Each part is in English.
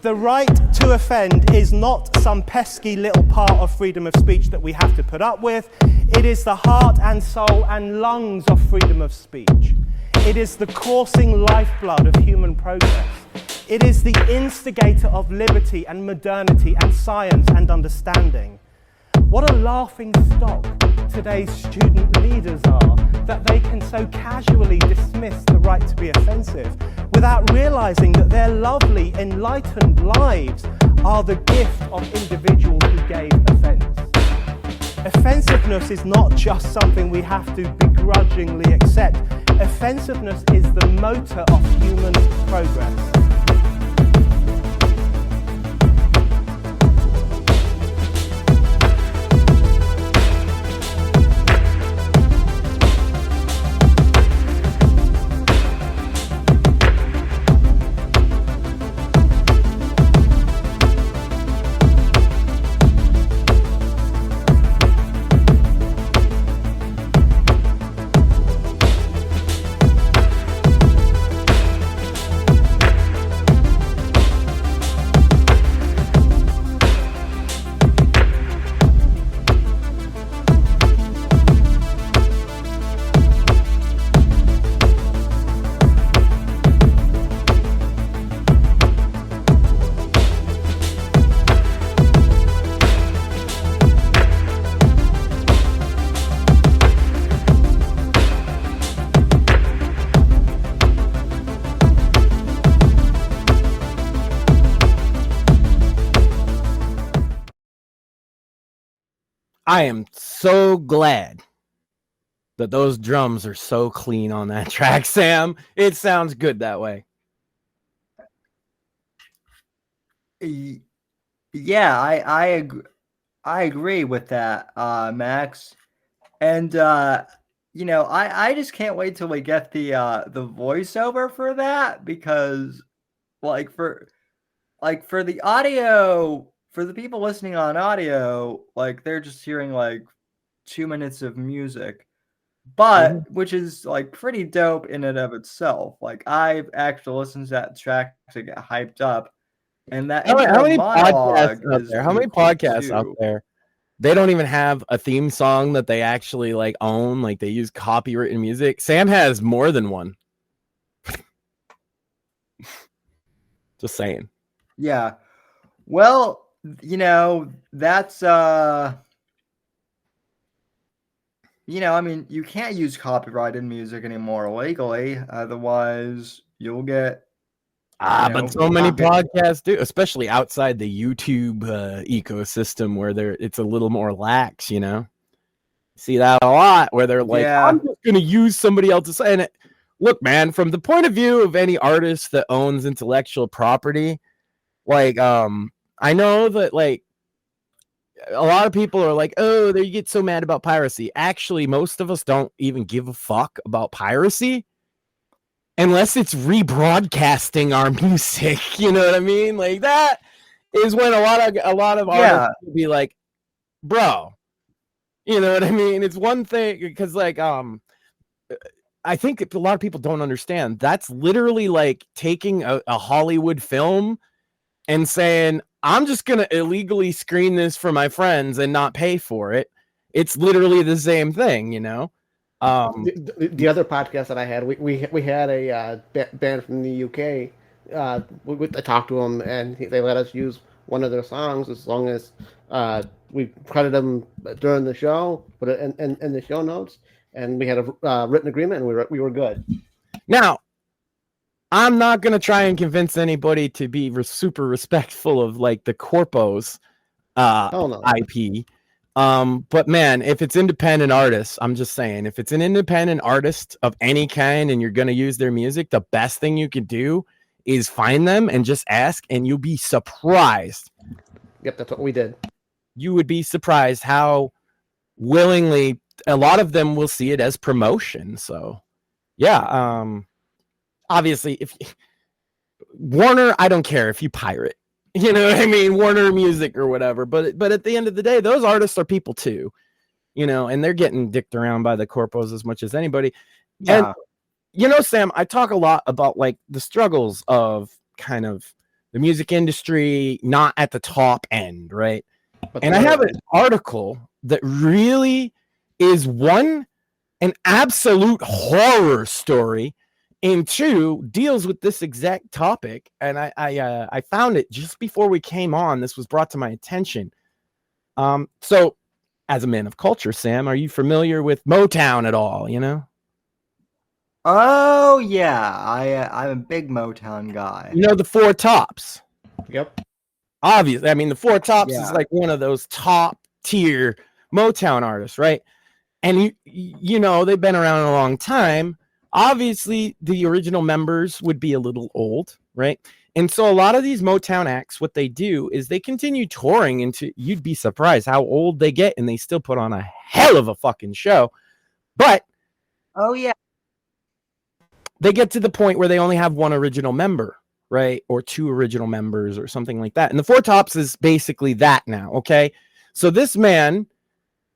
The right to offend is not some pesky little part of freedom of speech that we have to put up with. It is the heart and soul and lungs of freedom of speech. It is the coursing lifeblood of human progress. It is the instigator of liberty and modernity and science and understanding. What a laughing stock today's student leaders are, that they can so casually dismiss the right to be offensive without realizing that their lovely, enlightened lives are the gift of individuals who gave offense. Offensiveness is not just something we have to begrudgingly accept. Offensiveness is the motor of human progress. I am so glad that those drums are so clean on that track, Sam. It sounds good that way. Yeah, I agree with that, Max. And I just can't wait till we get the voiceover for that, because for the audio, for the people listening on audio, they're just hearing 2 minutes of music, but which is pretty dope in and of itself. I've actually listened to that track to get hyped up, and that how many monologue podcasts out is there? How many podcasts out there? They don't even have a theme song that they actually own. They use copywritten music. Sam has more than one. Just saying. Yeah. Well, that's you can't use copyrighted music anymore legally, otherwise you'll get but so many podcasts do, especially outside the YouTube ecosystem, where it's a little more lax, See that a lot, where they're I'm just going to use somebody else's. And look, man, from the point of view of any artist that owns intellectual property, I know that a lot of people are oh, they get so mad about piracy. Actually, most of us don't even give a fuck about piracy unless it's rebroadcasting our music. You know what I mean? That is when a lot of artists will be like, bro, you know what I mean? It's one thing because I think a lot of people don't understand. That's literally taking a Hollywood film and saying, I'm just going to illegally screen this for my friends and not pay for it. It's literally the same thing, The other podcast that I had, we had a band from the UK. I talked to them, and they let us use one of their songs as long as we credit them during the show, put it in the show notes, and we had a written agreement, and we were good. Now, I'm not going to try and convince anybody to be super respectful of the Corpo's IP. But man, if it's independent artists, I'm just saying, if it's an independent artist of any kind and you're going to use their music, the best thing you can do is find them and just ask, and you'll be surprised. Yep, that's what we did. You would be surprised how willingly a lot of them will see it as promotion. So yeah, obviously, if Warner, I don't care if you pirate, you know what I mean, Warner Music or whatever. But at the end of the day, those artists are people too, and they're getting dicked around by the corpos as much as anybody. Yeah. And Sam, I talk a lot about the struggles of kind of the music industry not at the top end, right? But And I have an article that really is one, an absolute horror story, and two, deals with this exact topic. And I found it just before we came on. This was brought to my attention. So as a man of culture, Sam, are you familiar with Motown at all? You know? Oh yeah, I'm a big Motown guy. You know the Four Tops? Yep. Obviously, I mean, the Four Tops Yeah. is like one of those top tier Motown artists, right? And you know, they've been around a long time. Obviously, the original members would be a little old, right? And so a lot of these Motown acts, what they do is they continue touring into, you'd be surprised how old they get, and they still put on a hell of a fucking show. But Oh yeah. they get to the point where they only have one original member, right? Or two original members or something like that. And the Four Tops is basically that now, okay? So this man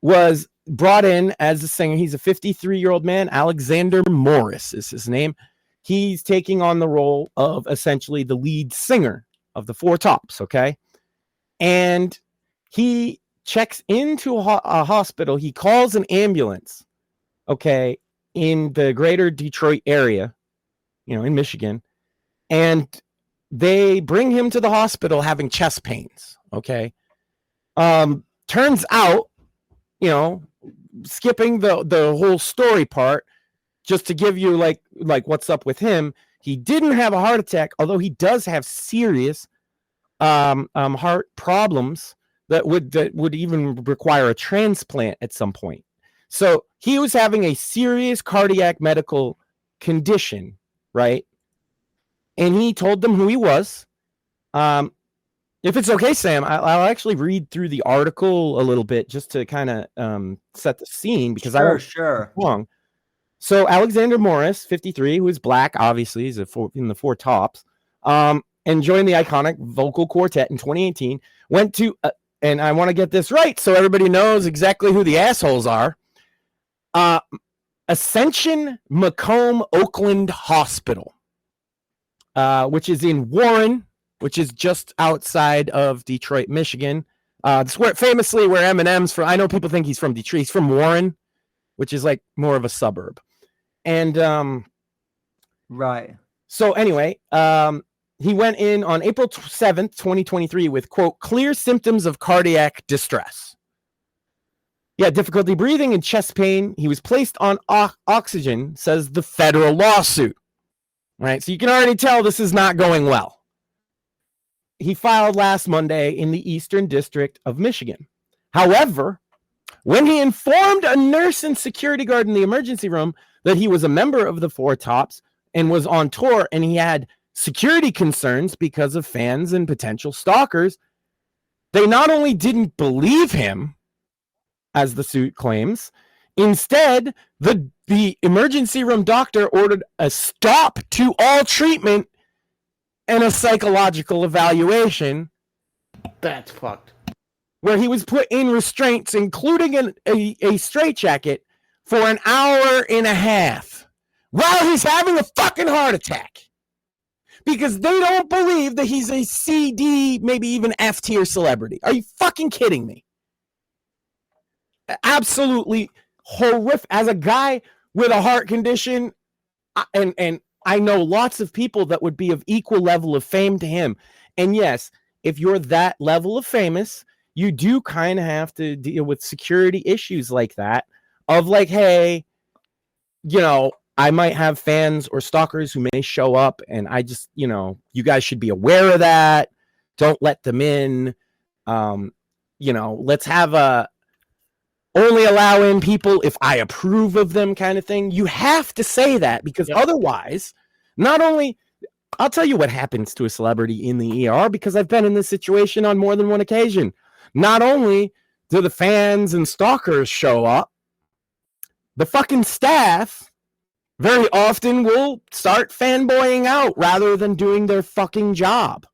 was brought in as a singer. He's a 53-year-old man. Alexander Morris is his name. He's taking on the role of essentially the lead singer of the Four Tops, okay? And he checks into a hospital. He calls an ambulance, okay, in the greater Detroit area, you know, in Michigan. And they bring him to the hospital having chest pains, okay? Turns out, you know, skipping the whole story part, just to give you like what's up with him, he didn't have a heart attack, although he does have serious heart problems that would even require a transplant at some point. So he was having a serious cardiac medical condition, right? And he told them who he was. If it's okay, Sam, I'll actually read through the article a little bit just to kind of set the scene, because Sure. Wrong. So Alexander Morris, 53, who is black, obviously, he's in the Four Tops, and joined the iconic vocal quartet in 2018. Went to, and I want to get this right so everybody knows exactly who the assholes are. Ascension Macomb Oakland Hospital, which is in Warren, which is just outside of Detroit, Michigan. It's where famously where Eminem's from. I know people think he's from Detroit. He's from Warren, which is like more of a suburb. And Right. so anyway, he went in on April 7th, 2023 with, quote, clear symptoms of cardiac distress. Yeah, difficulty breathing and chest pain. He was placed on oxygen, says the federal lawsuit. Right, so you can already tell this is not going well. He filed last Monday in the Eastern District of Michigan. However, when he informed a nurse and security guard in the emergency room that he was a member of the Four Tops and was on tour, and he had security concerns because of fans and potential stalkers, they not only didn't believe him, as the suit claims, instead, the emergency room doctor ordered a stop to all treatment and a psychological evaluation. That's fucked. Where he was put in restraints, including a straitjacket, for an hour and a half while he's having a fucking heart attack. Because they don't believe that he's a C, D, maybe even F tier celebrity. Are you fucking kidding me? Absolutely horrific. As a guy with a heart condition, and I know lots of people that would be of equal level of fame to him. And yes, if you're that level of famous, you do kind of have to deal with security issues like that, of like, hey, you know, I might have fans or stalkers who may show up, and I just, you know, you guys should be aware of that. Don't let them in. You know, let's have a only allow in people if I approve of them kind of thing. You have to say that, because otherwise, not only, I'll tell you what happens to a celebrity in the ER, because I've been in this situation on more than one occasion. Not only do the fans and stalkers show up, the fucking staff very often will start fanboying out rather than doing their fucking job.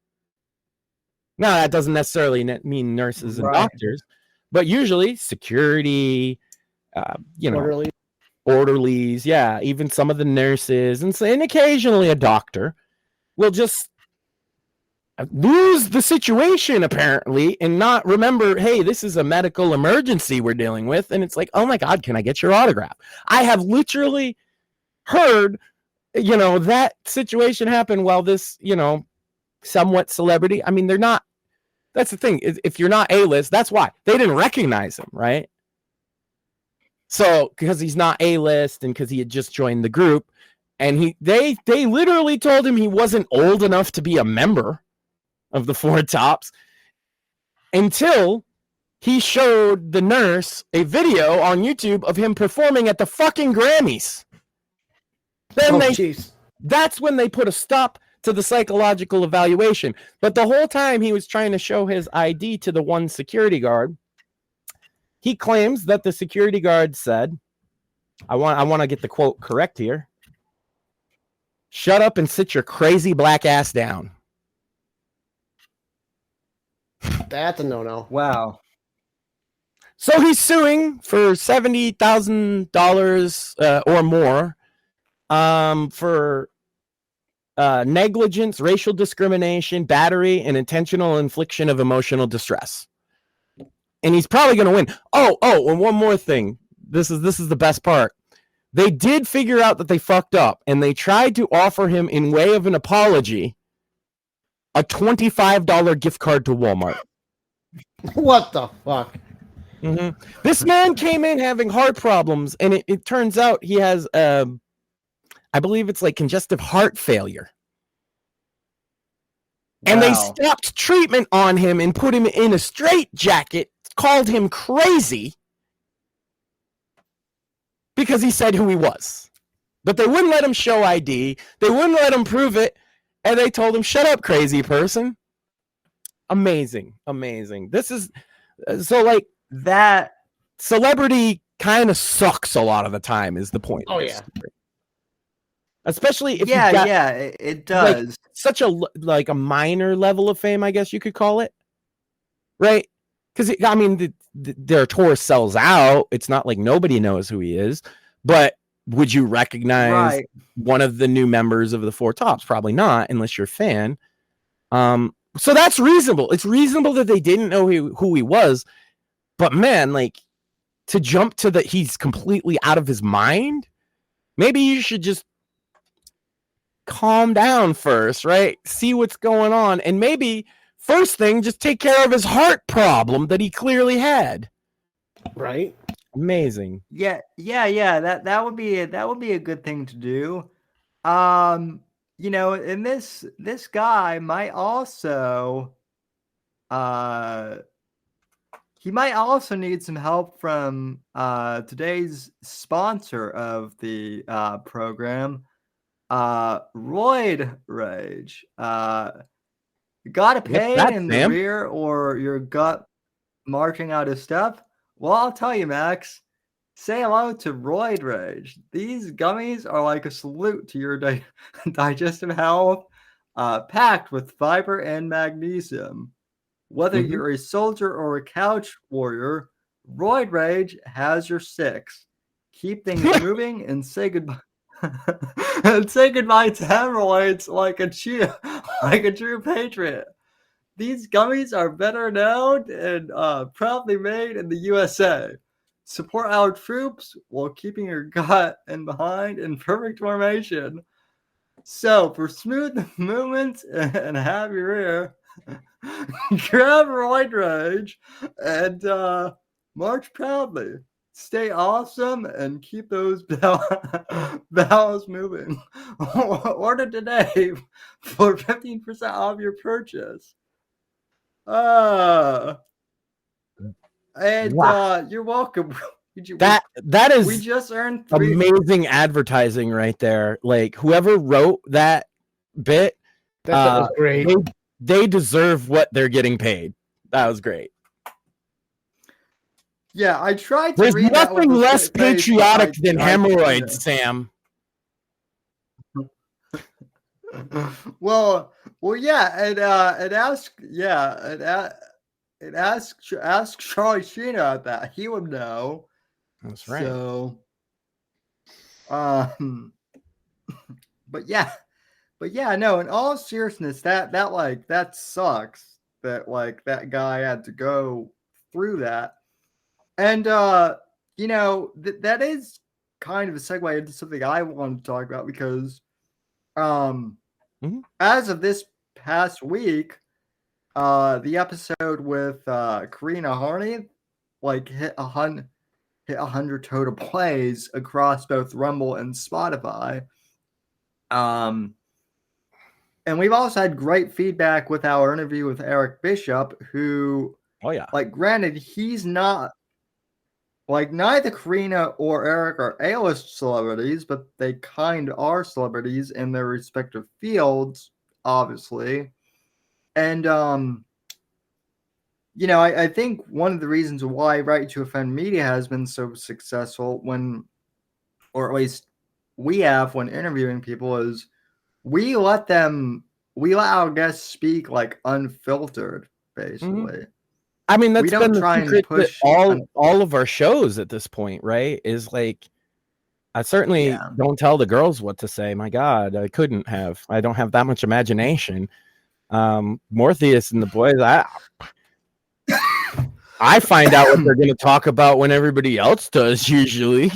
Now, that doesn't necessarily mean nurses and doctors, but usually security, you know, orderlies, yeah, even some of the nurses, and occasionally a doctor will just lose the situation apparently and not remember, hey, this is a medical emergency we're dealing with. And it's like, oh my God, can I get your autograph? I have literally heard, that situation happen while this, somewhat celebrity. I mean, they're not, that's the thing. If you're not A-list, that's why they didn't recognize him, right? So because he's not A-list and because he had just joined the group, and they literally told him he wasn't old enough to be a member of the Four Tops until he showed the nurse a video on YouTube of him performing at the fucking Grammys. Then that's when they put a stop to the psychological evaluation. But the whole time he was trying to show his ID to the one security guard, he claims that the security guard said, I want to get the quote correct here. Shut up and sit your crazy black ass down. That's a no-no. Wow. So he's suing for $70,000 or more for negligence, racial discrimination, battery, and intentional infliction of emotional distress. And he's probably going to win. Oh, and one more thing. This is the best part. They did figure out that they fucked up, and they tried to offer him, in way of an apology, a $25 gift card to Walmart. What the fuck? Mm-hmm. This man came in having heart problems, and it turns out he has, I believe it's like congestive heart failure. And they stopped treatment on him and put him in a straitjacket, called him crazy, because he said who he was. But they wouldn't let him show ID. They wouldn't let him prove it. And they told him, shut up, crazy person. Amazing. This is, so like, that celebrity kind of sucks a lot of the time is the point. Oh, yeah. Especially if it does. Like, such a minor level of fame, I guess you could call it. Right? Because, I mean, their tour sells out. It's not like nobody knows who he is. But would you recognize one of the new members of the Four Tops? Probably not, unless you're a fan. So that's reasonable. It's reasonable that they didn't know who he was. But, man, like, to jump to that he's completely out of his mind, maybe you should just calm down first, right? See what's going on. And maybe... first thing, just take care of his heart problem that he clearly had. Right? Amazing. Yeah. That would be a good thing to do. And this guy might also he might also need some help from today's sponsor of the program, Roid Rage. Got a pain in the rear or your gut marching out of step? Well, I'll tell you, Max. Say hello to Roid Rage. These gummies are like a salute to your digestive health, packed with fiber and magnesium. Whether you're a soldier or a couch warrior, Roid Rage has your six. Keep things moving and say goodbye. And say goodbye to hemorrhoids like a true patriot. These gummies are better known and proudly made in the USA. Support our troops while keeping your gut and behind in perfect formation. So, for smooth movements and happy rear, grab Roid Rage and march proudly. Stay awesome and keep those bells moving. Order today for 15% off your purchase. You're welcome. That is we just earned amazing advertising right there. Like whoever wrote that bit, that was great. They deserve what they're getting paid. That was great. Yeah, I tried to There's read nothing that less patriotic than hemorrhoids, Sam. Well, yeah, and ask Charlie Sheen about that. He would know. That's right. So, but yeah, But yeah, no, in all seriousness, that sucks that like that guy had to go through that. And that is kind of a segue into something I wanted to talk about because as of this past week, the episode with Karina Harney like hit 100 total plays across both Rumble and Spotify. And we've also had great feedback with our interview with Eric Bishop, who, like, granted, he's not, like, neither Karina or Eric are A-list celebrities, but they kind of are celebrities in their respective fields, obviously. And, I think one of the reasons why Right to Offend Media has been so successful or at least we have when interviewing people, is we let our guests speak like unfiltered, basically. I mean, that's been the secret to all of our shows at this point, right? Is like, I certainly don't tell the girls what to say. My God, I couldn't have. I don't have that much imagination. Morpheus and the boys, I find out what they're going to talk about when everybody else does, usually.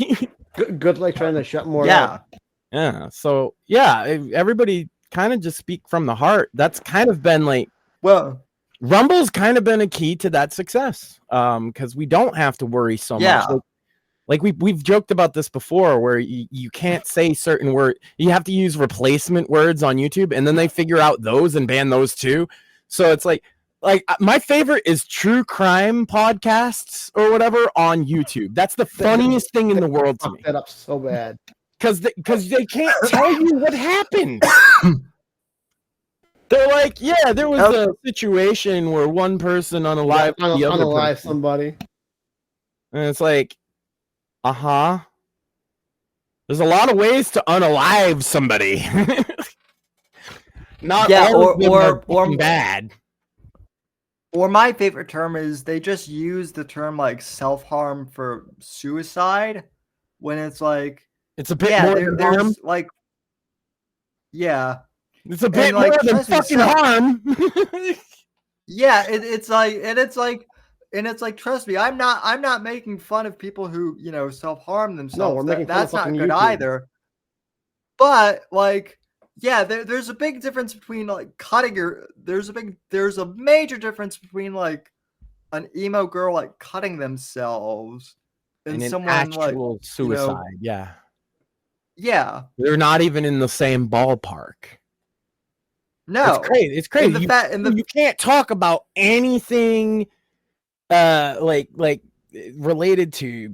Good, like trying to shut more up. Yeah. So, everybody kind of just speak from the heart. That's kind of been like, Rumble's kind of been a key to that success. Because we don't have to worry so much. Like we've joked about this before, where you can't say certain words. You have to use replacement words on YouTube, and then they figure out those and ban those too. So it's like my favorite is true crime podcasts or whatever on YouTube. That's the funniest thing in the world to me. That up so bad because they can't tell you what happened. They're like, there was a situation where one person unalived the other person. Somebody, and it's like, there's a lot of ways to unalive somebody. Not all of them are bad. Or my favorite term is they just use the term like self-harm for suicide when it's like it's a bit more than harm. Like, it's a bit more than fucking harm. It's like, trust me, I'm not making fun of people who self-harm themselves. No, we're making fun that's of not fucking good YouTube. either. But like, there's a big difference between like there's a major difference between like an emo girl like cutting themselves and someone actual like suicide. Yeah. They're not even in the same ballpark. No. It's crazy. It's crazy. You can't talk about anything like related to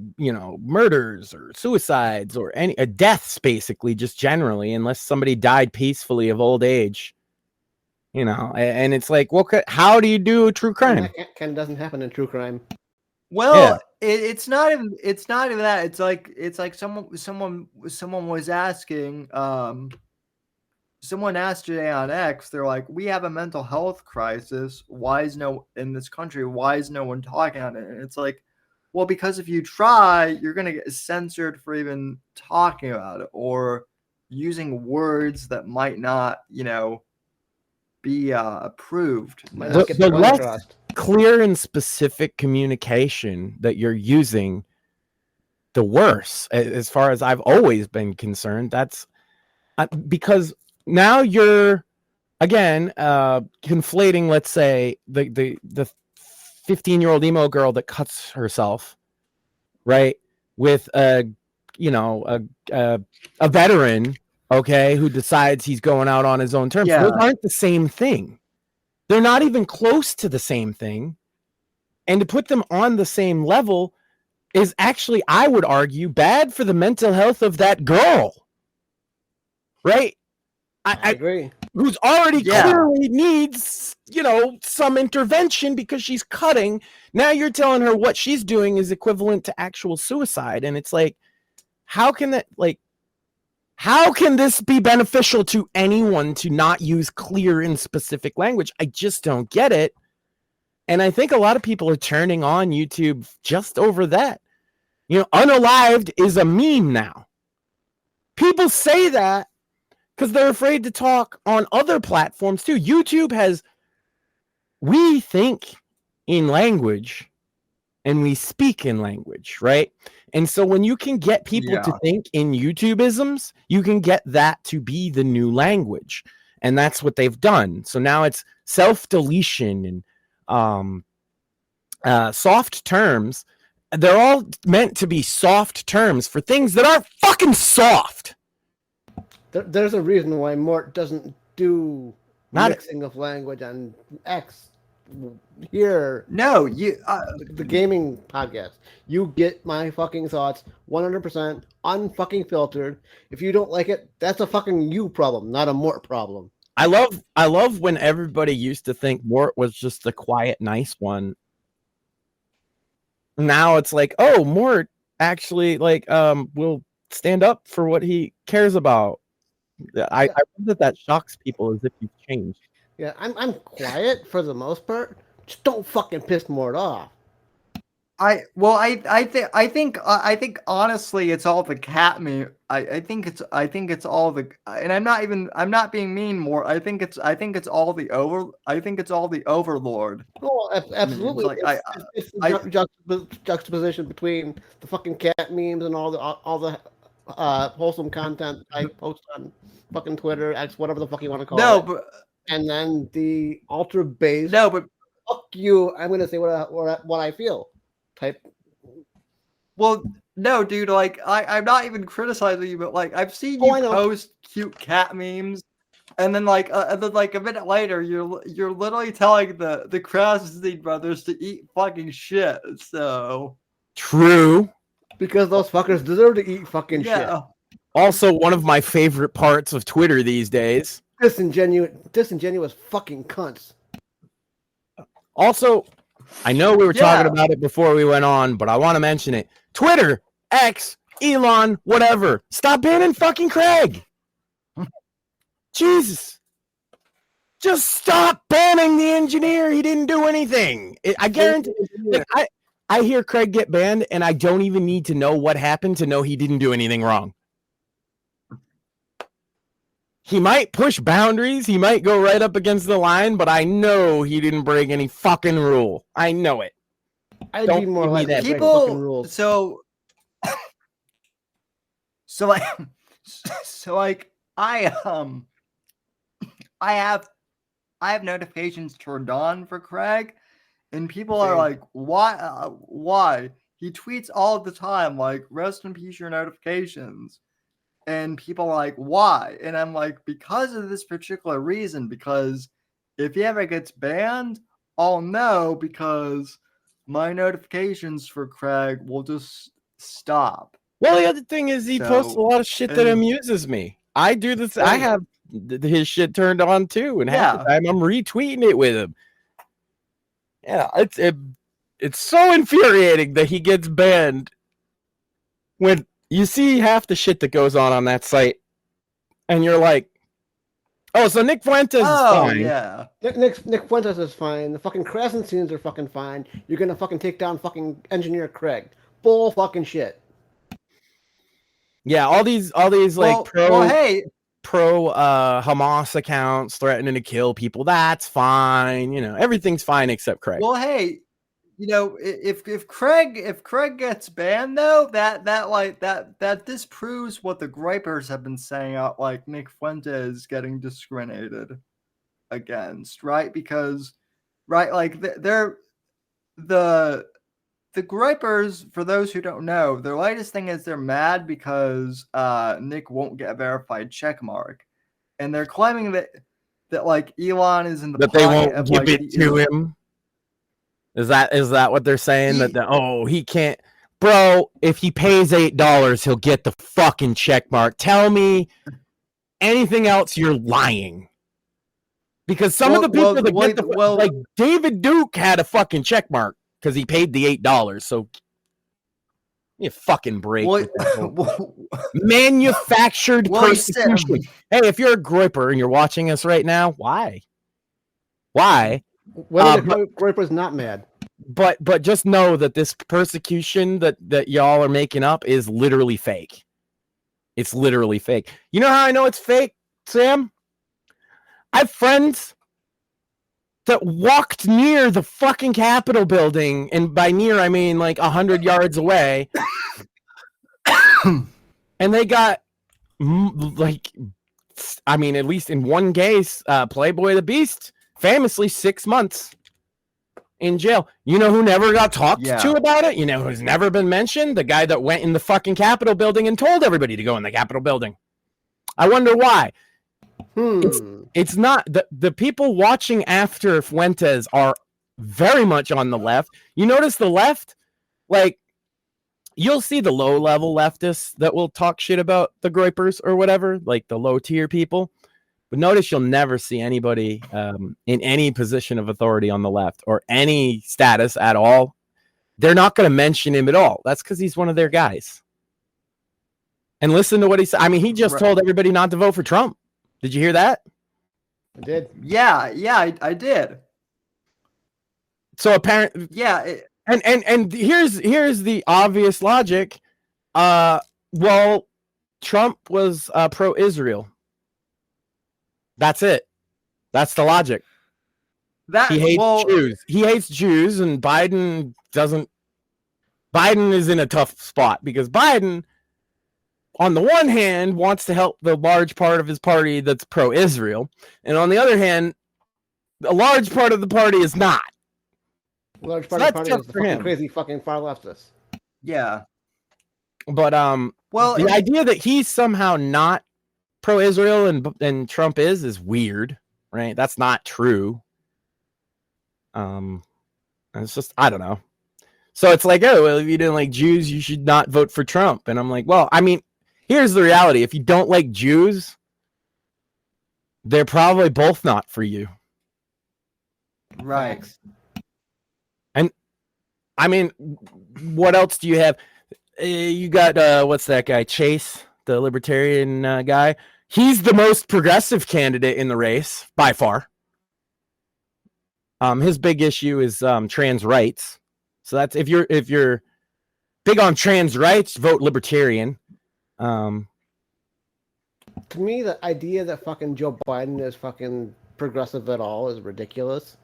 murders or suicides or any deaths, basically, just generally, unless somebody died peacefully of old age, and it's like, how do you do a true crime? That kind of doesn't happen in true crime. Well, it's not even that. It's like someone was asking someone asked today on X, they're like, we have a mental health crisis. In this country, why is no one talking on it? And it's like, well, because if you try, you're going to get censored for even talking about it or using words that might not, be approved. The less clear and specific communication that you're using, the worse, as far as I've always been concerned. That's because now you're, again, conflating, let's say, the 15-year-old emo girl that cuts herself, right, with a veteran, okay, who decides he's going out on his own terms. Those aren't the same thing. They're not even close to the same thing. And to put them on the same level is actually, I would argue, bad for the mental health of that girl. Right? I agree. Who's already clearly needs, some intervention because she's cutting. Now you're telling her what she's doing is equivalent to actual suicide. And it's like, how can this be beneficial to anyone to not use clear and specific language? I just don't get it. And I think a lot of people are turning on YouTube just over that. Unalived is a meme now. People say that because they're afraid to talk on other platforms too. YouTube has, we think in language and we speak in language, right? And so when you can get people to think in YouTubeisms, you can get that to be the new language. And that's what they've done. So now it's self-deletion and soft terms. They're all meant to be soft terms for things that aren't fucking soft. There's a reason why Mort doesn't do mixing of language on X. Here, no, you the gaming podcast. You get my fucking thoughts 100% unfucking filtered. If you don't like it, that's a fucking you problem, not a Mort problem. I love when everybody used to think Mort was just the quiet, nice one. Now it's like, oh, Mort actually will stand up for what he cares about. I think that shocks people as if you've changed. Yeah, I'm quiet for the most part. Just don't fucking piss Mort off. I think honestly it's all the cat meme. I think it's all the, and I'm not being mean, Mort. I think it's all the overlord. Oh, absolutely. It's the juxtaposition between the fucking cat memes and all the wholesome content I post on fucking Twitter, X, whatever the fuck you want to call it. But and then the ultra base. No, but fuck you. I'm gonna say what I feel. Type. Well, no, dude. Like I'm not even criticizing you, but like I've seen you post cute cat memes, and then like a minute later, you're literally telling the Krasny brothers to eat fucking shit. So true, because those fuckers deserve to eat fucking shit. Also, one of my favorite parts of Twitter these days. Disingenuous fucking cunts. Also, I know we were talking about it before we went on, but I want to mention it. Twitter, X, Elon, whatever. Stop banning fucking Craig. Jesus. Just stop banning the engineer. He didn't do anything. I guarantee. I hear Craig get banned, and I don't even need to know what happened to know he didn't do anything wrong. He might push boundaries. He might go right up against the line, but I know he didn't break any fucking rule. I know it. I'd be more like that. People. So I have notifications turned on for Craig, and people are like, why? Why? He tweets all the time, like, rest in peace, your notifications. And people are like, why? And I'm like, because of this particular reason, because if he ever gets banned, I'll know because my notifications for Craig will just stop. Well, the other thing is he posts a lot of shit that amuses me. I do this. I have his shit turned on too, and half the time I'm retweeting it with him. Yeah, it's so infuriating that he gets banned when you see half the shit that goes on that site, and you're like, "Oh, so Nick Fuentes is fine." Yeah, Nick Fuentes is fine. The fucking Krasensteins are fucking fine. You're gonna fucking take down fucking engineer Craig. Bull fucking shit. Yeah, all these like pro Hamas accounts threatening to kill people. That's fine. You know, everything's fine except Craig. Well, hey, you know, if Craig gets banned though, that disproves what the gripers have been saying out, like Nick Fuentes getting discriminated against, right? Because like they're the gripers, for those who don't know, their latest thing is they're mad because Nick won't get a verified check mark, and they're claiming that like Elon is in the that they won't give it to him. Is that what they're saying? He can't, bro. If he pays $8, he'll get the fucking check mark. Tell me anything else, you're lying. Because some of the people like David Duke had a fucking check mark because he paid the $8. So you fucking break. Manufactured persecution. Hey, if you're a griper and you're watching us right now, why? Griper's not mad. But just know that this persecution that y'all are making up is literally fake. It's literally fake. You know how I know it's fake? Sam, I have friends that walked near the fucking Capitol building, and by near I mean like 100 yards away, and they got like, I mean, at least in one case, Playboy the Beast, famously 6 months in jail. You know who never got talked to about it? You know who's never been mentioned? The guy that went in the fucking Capitol building and told everybody to go in the Capitol building. I wonder why. It's not the people watching after Fuentes are very much on the left. You notice the left, like, you'll see the low level leftists that will talk shit about the Groypers or whatever, like the low tier people. But notice you'll never see anybody in any position of authority on the left or any status at all. They're not going to mention him at all. That's because he's one of their guys. And listen to what he said. I mean, he just told everybody not to vote for Trump. Did you hear that? I did. Yeah, I did. So apparently, and here's the obvious logic. Well, Trump was pro-Israel. That's it. That's the logic. He hates Jews. He hates Jews, and Biden doesn't. Biden is in a tough spot because Biden, on the one hand, wants to help the large part of his party that's pro-Israel, and on the other hand, a large part of the party is not. A large part of the party is the fucking crazy fucking far leftists. Yeah. But the idea that he's somehow not pro-Israel and Trump is weird, right? That's not true. It's just, I don't know. So it's like, oh, well, if you didn't like Jews, you should not vote for Trump. And I'm like, well, I mean, here's the reality. If you don't like Jews, they're probably both not for you. Right. And I mean, what else do you have? You got, what's that guy? Chase, the libertarian guy. He's the most progressive candidate in the race by far. His big issue is trans rights. So that's if you're big on trans rights, vote libertarian. To me, the idea that fucking Joe Biden is fucking progressive at all is ridiculous.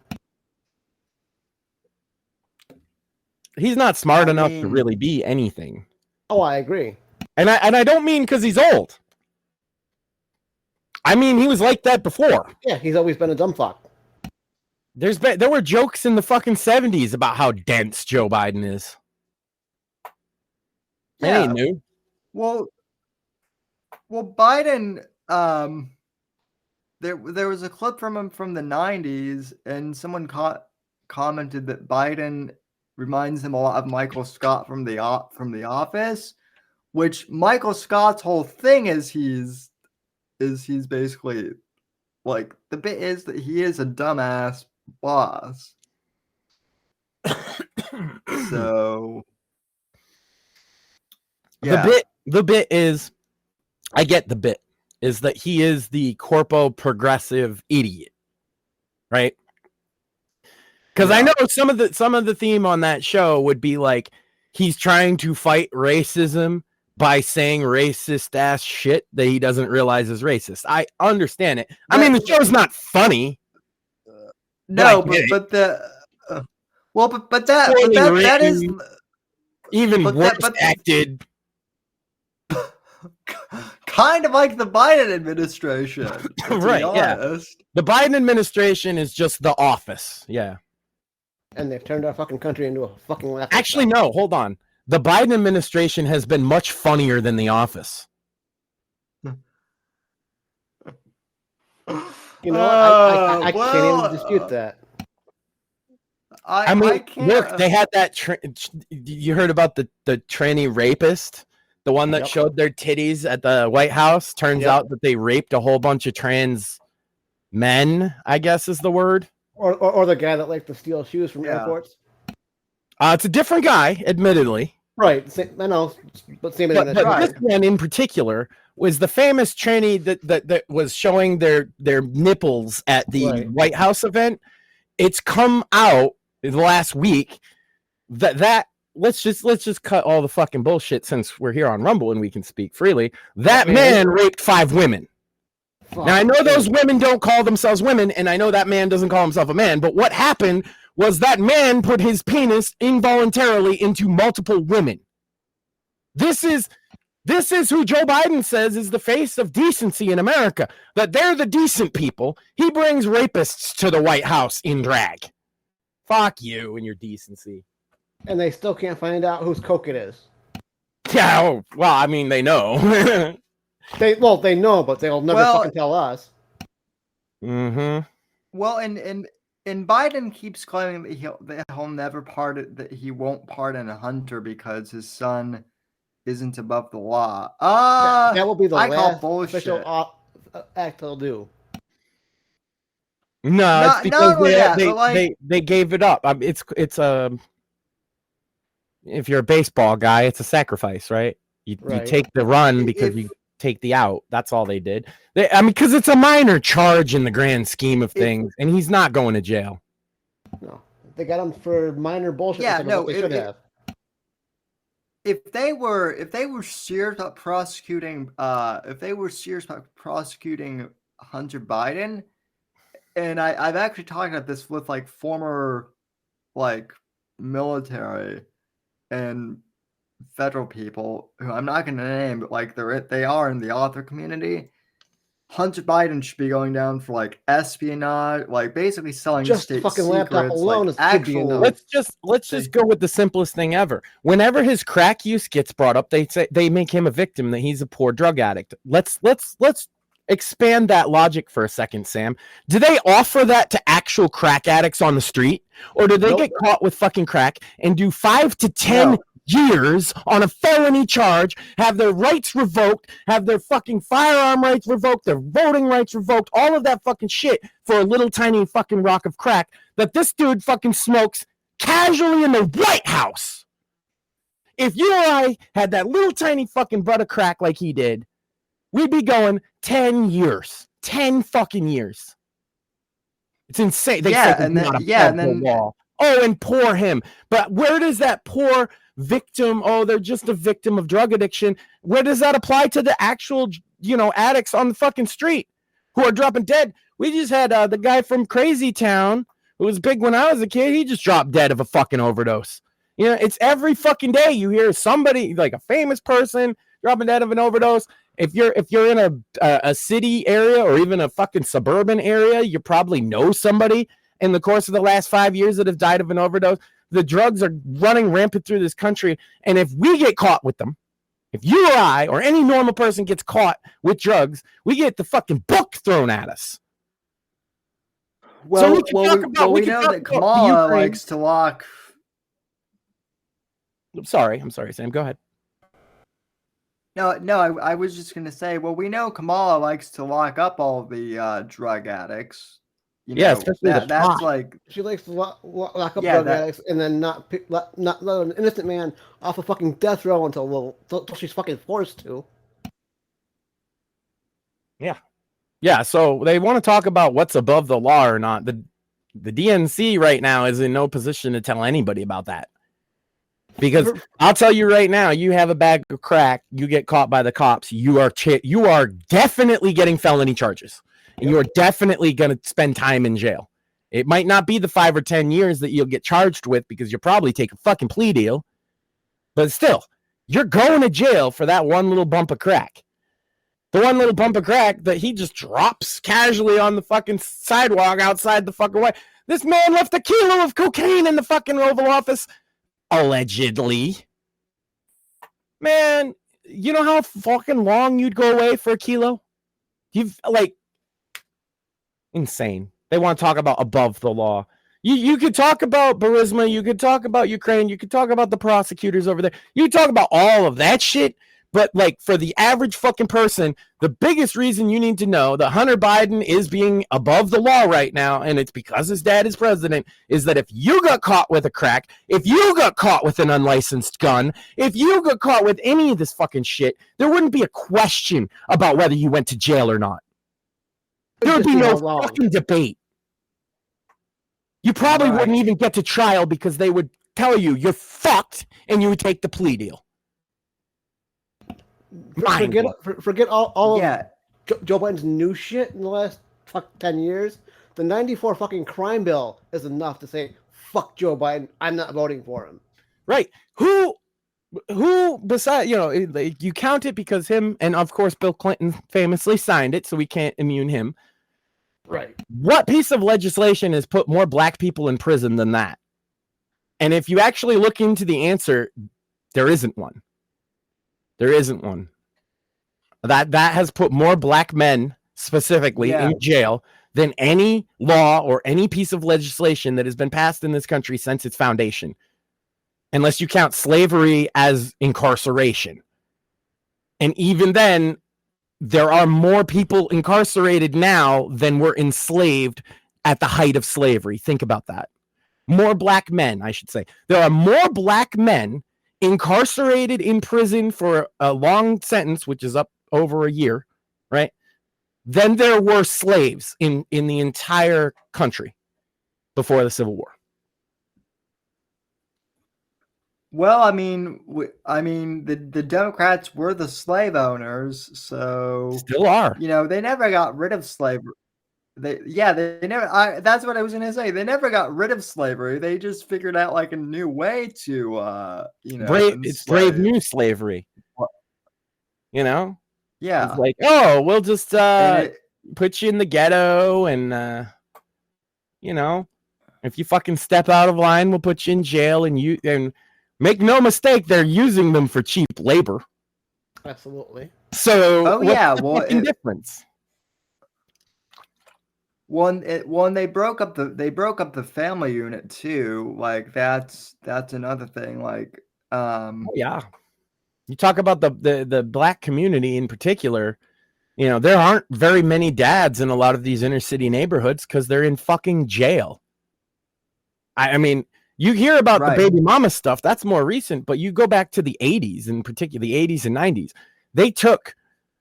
He's not smart enough to really be anything. Oh, I agree. And I don't mean because he's old. I mean, he was like that before. Yeah, he's always been a dumb fuck. There were jokes in the fucking 70s about how dense Joe Biden is. That ain't new. Well, Biden, there was a clip from him from the 90s, and someone commented that Biden reminds him a lot of Michael Scott from the Office, which Michael Scott's whole thing is he's basically like, the bit is that he is a dumbass boss. So yeah. The bit is, I get the bit, is that he is the corpo progressive idiot, right? Because I know some of the theme on that show would be like he's trying to fight racism by saying racist ass shit that he doesn't realize is racist. I understand it. I mean, the show's not funny. No, but that is even worse acted. Kind of like the Biden administration, right? Yeah, the Biden administration is just The Office. Yeah, and they've turned our fucking country into a fucking left. Actually, no, hold on. The Biden administration has been much funnier than The Office. You know, I can't even dispute that. I mean, look, they had that. You heard about the tranny rapist, the one that showed their titties at the White House. Turns out that they raped a whole bunch of trans men, I guess is the word. Or the guy that liked to steal shoes from airports. It's a different guy, admittedly. Right, I know, but same thing. But this one in particular was the famous tranny that was showing their nipples at the White House event. It's come out the last week that let's just cut all the fucking bullshit since we're here on Rumble and we can speak freely. That man raped 5 women. Now, I know those women don't call themselves women, and I know that man doesn't call himself a man, but what happened was that man put his penis involuntarily into multiple women. This is who Joe Biden says is the face of decency in America, that they're the decent people. He brings rapists to the White House in drag. Fuck you and your decency. And they still can't find out whose Coke it is. Yeah, well, I mean, they know. They know, but they'll never fucking tell us. Mm-hmm. Well, and Biden keeps claiming that he'll never pardon, that he won't pardon Hunter because his son isn't above the law. That will be the last bullshit. official act they'll do. No, it's because they gave it up. It's if you're a baseball guy, it's a sacrifice, right? You take the run because you take the out. That's all they did. Because it's a minor charge in the grand scheme of things, and he's not going to jail. No, they got him for minor bullshit. Yeah, no, they should have. If they were serious about prosecuting, Hunter Biden, and I've actually talked about this with like former military and federal people who I'm not going to name, but like they are in the author community. Hunter Biden should be going down for espionage, basically selling just state fucking secrets, laptop alone is actual. Let's just go with the simplest thing ever. Whenever his crack use gets brought up, they make him a victim, that he's a poor drug addict. Let's expand that logic for a second, Sam. Do they offer that to actual crack addicts on the street, or do they get caught with fucking crack and do 5 to 10 years on a felony charge, have their rights revoked, have their fucking firearm rights revoked, their voting rights revoked, all of that fucking shit for a little tiny fucking rock of crack that this dude fucking smokes casually in the White House? If you or I had that little tiny fucking butt of crack like he did, we'd be going 10 years. 10 fucking years. It's insane. And poor him. But where does that poor victim, they're just a victim of drug addiction, where does that apply to the actual, addicts on the fucking street who are dropping dead? We just had the guy from Crazy Town, who was big when I was a kid. He just dropped dead of a fucking overdose. It's every fucking day you hear somebody, like a famous person, dropping dead of an overdose. If you're in a city area or even a fucking suburban area, you probably know somebody in the course of the last 5 years that have died of an overdose. The drugs are running rampant through this country, and if we get caught with them, if you or I or any normal person gets caught with drugs, we get the fucking book thrown at us. Well, we know that Kamala likes to lock. I'm sorry, Sam. Go ahead. No, I was just going to say, well, we know Kamala likes to lock up all the drug addicts. Especially that's like she likes to lock up drug addicts and then not let an innocent man off a fucking death row until she's fucking forced to. Yeah. So they want to talk about what's above the law or not. The DNC right now is in no position to tell anybody about that. Because I'll tell you right now, you have a bag of crack, you get caught by the cops, you are definitely getting felony charges. And you are definitely going to spend time in jail. It might not be the 5 or 10 years that you'll get charged with because you'll probably take a fucking plea deal. But still, you're going to jail for that one little bump of crack. The one little bump of crack that he just drops casually on the fucking sidewalk outside the fucking way. This man left a kilo of cocaine in the fucking Oval Office. Allegedly. Man, you know how fucking long you'd go away for a kilo? Insane. They want to talk about above the law. You could talk about Burisma, you could talk about Ukraine, you could talk about the prosecutors over there. You could talk about all of that shit, but for the average fucking person, the biggest reason you need to know that Hunter Biden is being above the law right now, and it's because his dad is president, is that if you got caught with a crack, if you got caught with an unlicensed gun, if you got caught with any of this fucking shit, there wouldn't be a question about whether you went to jail or not. There would be no fucking debate. You probably wouldn't even get to trial because they would tell you you're fucked and you would take the plea deal. Forget all of Joe Biden's new shit in the last 10 years, the 94 fucking crime bill is enough to say, fuck Joe Biden, I'm not voting for him. Right. Who besides, you count it because him and of course Bill Clinton famously signed it, so we can't immune him. Right. What piece of legislation has put more black people in prison than that? And if you actually look into the answer, there isn't one. There isn't one. That has put more black men specifically in jail than any law or any piece of legislation that has been passed in this country since its foundation. Unless you count slavery as incarceration. And even then, there are more people incarcerated now than were enslaved at the height of slavery. Think about that. More black men, I should say. There are more black men incarcerated in prison for a long sentence, which is up over a year, right? Than there were slaves in the entire country before the Civil War. Well, I mean, the Democrats were the slave owners, so still are. They never got rid of slavery. They never. That's what I was going to say. They never got rid of slavery. They just figured out like a new way to, it's brave new slavery. Yeah. It's like, we'll just put you in the ghetto, and if you fucking step out of line, we'll put you in jail, and make no mistake, they're using them for cheap labor. Absolutely. So, what's the difference? When they broke up the family unit too. Like that's another thing. Like, yeah, you talk about the black community in particular. There aren't very many dads in a lot of these inner city neighborhoods because they're in fucking jail. I mean. You hear about the baby mama stuff. That's more recent, but you go back to the 80s, in particular, the 80s and 90s. They took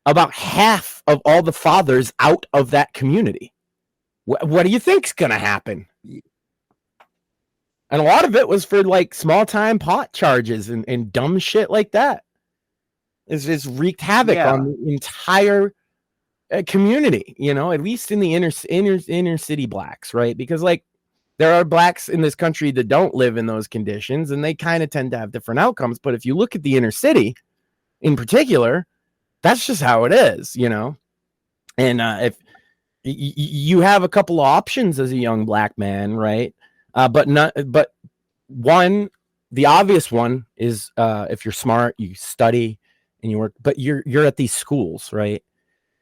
about half of all the fathers out of that community. What do you think's going to happen? And a lot of it was for like small time pot charges and dumb shit like that. It's wreaked havoc on the entire community, at least in the inner city blacks, right? Because like, there are blacks in this country that don't live in those conditions, and they kind of tend to have different outcomes. But if you look at the inner city in particular, that's just how it is, And if you have a couple of options as a young black man, right? But one, the obvious one is if you're smart, you study and you work, but you're at these schools, right?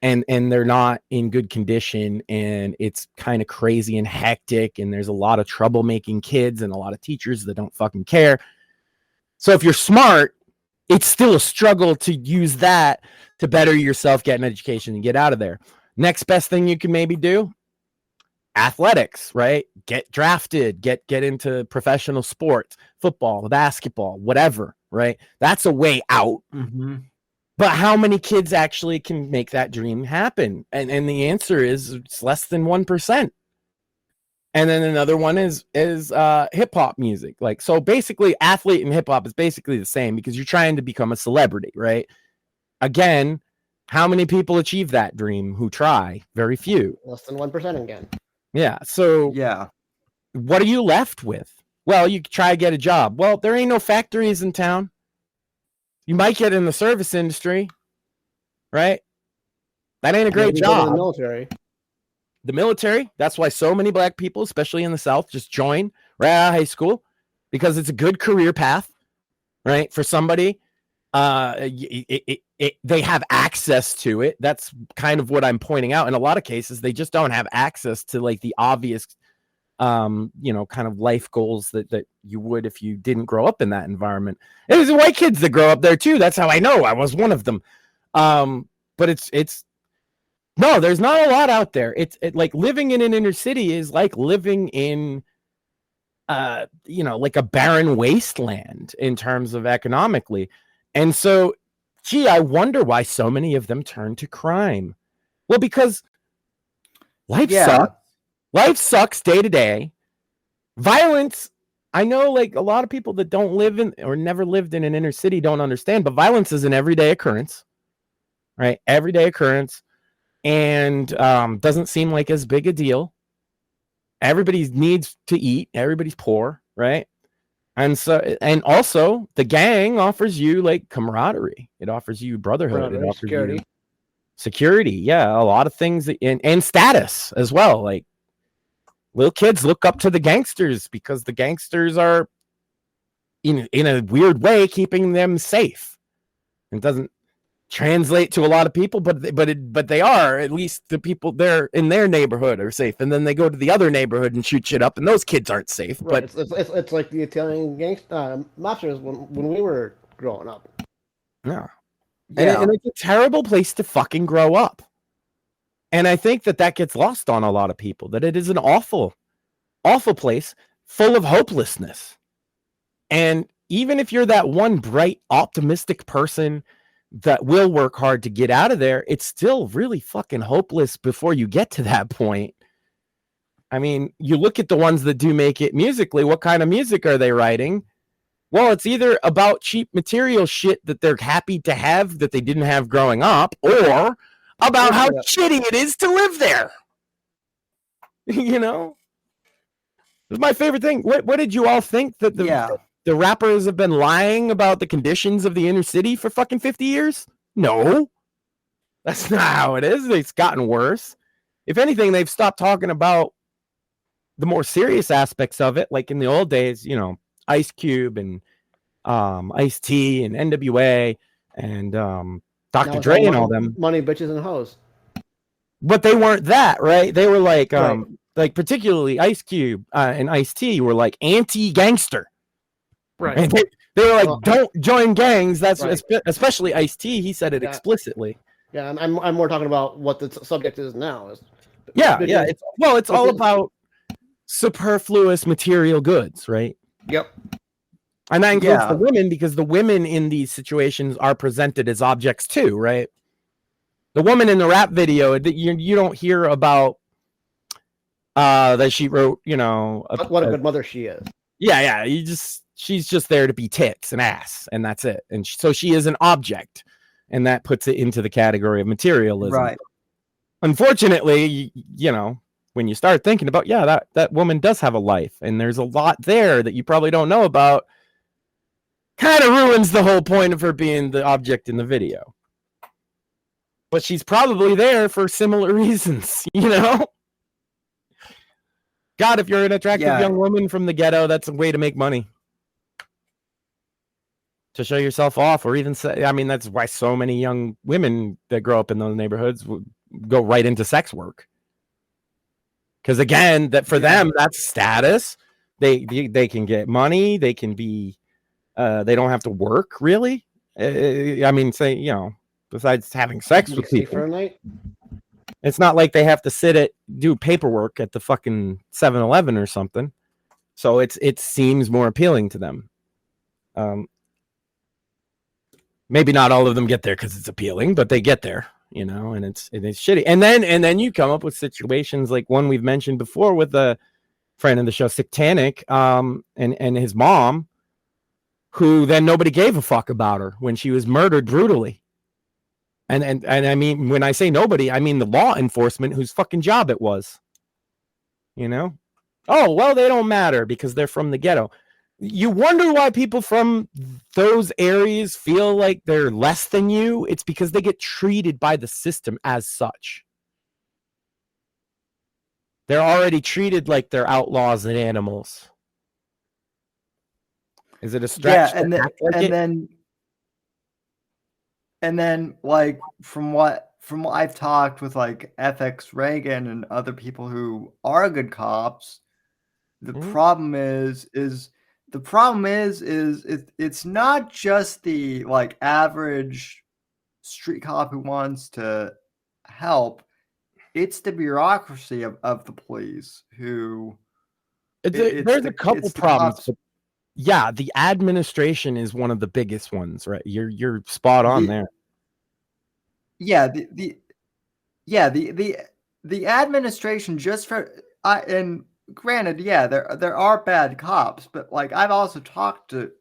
And they're not in good condition, and it's kind of crazy and hectic, and there's a lot of troublemaking kids and a lot of teachers that don't fucking care. So if you're smart, it's still a struggle to use that to better yourself, get an education, and get out of there. Next best thing you can maybe do, athletics, right? Get drafted, get into professional sports, football, basketball, whatever, right? That's a way out. Mm-hmm. But how many kids actually can make that dream happen? And the answer is it's less than 1%. And then another one is hip hop music. Like, so basically athlete and hip hop is basically the same because you're trying to become a celebrity, right? Again, how many people achieve that dream who try? Very few. Less than 1% again. Yeah. So what are you left with? Well, you try to get a job. Well, there ain't no factories in town. You might get in the service industry, right? That ain't a great job. The military. The military. That's why so many black people, especially in the South, just join right out of high school because it's a good career path, right? For somebody, they have access to it. That's kind of what I'm pointing out. In a lot of cases, they just don't have access to like the obvious, kind of life goals that you would if you didn't grow up in that environment. And there's white kids that grow up there too. That's how I know. I was one of them. But it's no, there's not a lot out there. It's like living in an inner city is like living in, like a barren wasteland in terms of economically. And so, gee, I wonder why so many of them turn to crime. Well, because life sucks. Life sucks day to day. Violence, I know like a lot of people that don't live in or never lived in an inner city don't understand, but violence is an everyday occurrence, right? Everyday occurrence. and doesn't seem like as big a deal. Everybody needs to eat. Everybody's poor, right? And also the gang offers you like camaraderie. It offers you brotherhood. It offers security. You security. Yeah, a lot of things, and status as well. Like little kids look up to the gangsters because the gangsters are in a weird way keeping them safe. It doesn't translate to a lot of people, but they are, at least the people there in their neighborhood are safe, and then they go to the other neighborhood and shoot shit up, and those kids aren't safe. Right. But it's like the Italian mobsters when we were growing up. Yeah. And it's a terrible place to fucking grow up, and I think that gets lost on a lot of people, that it is an awful place full of hopelessness. And even if you're that one bright, optimistic person that will work hard to get out of there, it's still really fucking hopeless before you get to that point. I mean, you look at the ones that do make it musically, what kind of music are they writing? Well, it's either about cheap material shit that they're happy to have that they didn't have growing up, or about how shitty it is to live there. You know? This is my favorite thing. What did you all think that the rappers have been lying about the conditions of the inner city for fucking 50 years? No. That's not how it is. It's gotten worse. If anything, they've stopped talking about the more serious aspects of it, like in the old days, you know, Ice Cube and Ice-T and NWA and Dr. Dre and all them. Money, bitches, and hoes. But they weren't that, right? They were like, like particularly Ice Cube and Ice-T were like anti-gangster. Right. And they were like, don't join gangs. That's especially Ice-T. He said it explicitly. Yeah, and I'm more talking about what the subject is now. It's all about superfluous material goods, right? Yep. And that includes the women, because the women in these situations are presented as objects too, right? The woman in the rap video, you don't hear about that she wrote, you know, what a good mother she is. Yeah, she's just there to be tits and ass, and that's it. And so she is an object, and that puts it into the category of materialism. Right. Unfortunately, you know, when you start thinking about, that woman does have a life, and there's a lot there that you probably don't know about, kind of ruins the whole point of her being the object in the video. But she's probably there for similar reasons, you know? God, if you're an attractive young woman from the ghetto, that's a way to make money. To show yourself off, or even say, I mean, that's why so many young women that grow up in those neighborhoods go right into sex work. Because again, that for them, that's status. They can get money. They can be, they don't have to work really. I mean, say, you know, besides having sex with people. For a night? It's not like they have to do paperwork at the fucking 7-Eleven or something. So it seems more appealing to them. Maybe not all of them get there because it's appealing, but they get there, you know, and it's shitty. And then you come up with situations like one we've mentioned before with a friend of the show, Sictanic, and his mom, who then nobody gave a fuck about her when she was murdered brutally. And I mean, when I say nobody, I mean the law enforcement whose fucking job it was. You know? Oh, well, they don't matter because they're from the ghetto. You wonder why people from those areas feel like they're less than you. It's because they get treated by the system as such. They're already treated like they're outlaws and animals. Is it a stretch? Yeah, and then like from what I've talked with like FX Reagan and other people who are good cops, the problem is it's not just the like average street cop who wants to help. It's the bureaucracy of the police who. There's a couple problems. Yeah, the administration is one of the biggest ones, right? You're spot on there. Yeah, the administration just for and granted, yeah, there are bad cops, but like I've also talked to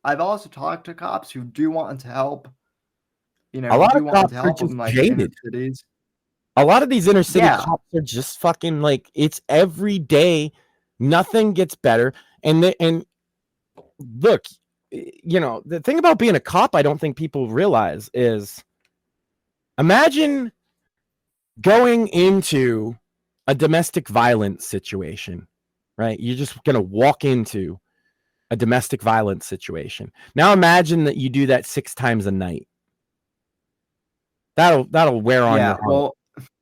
cops who do want to help. You know, a lot do of want cops to are help just in like jaded. inner cities. A lot of these inner city Yeah. cops are just fucking like, it's every day. Nothing gets better. And look, you know, the thing about being a cop, I don't think people realize is, imagine going into a domestic violence situation, right? You're just going to walk into a domestic violence situation. Now imagine that you do that 6 times a night. That'll wear on your heart. Well,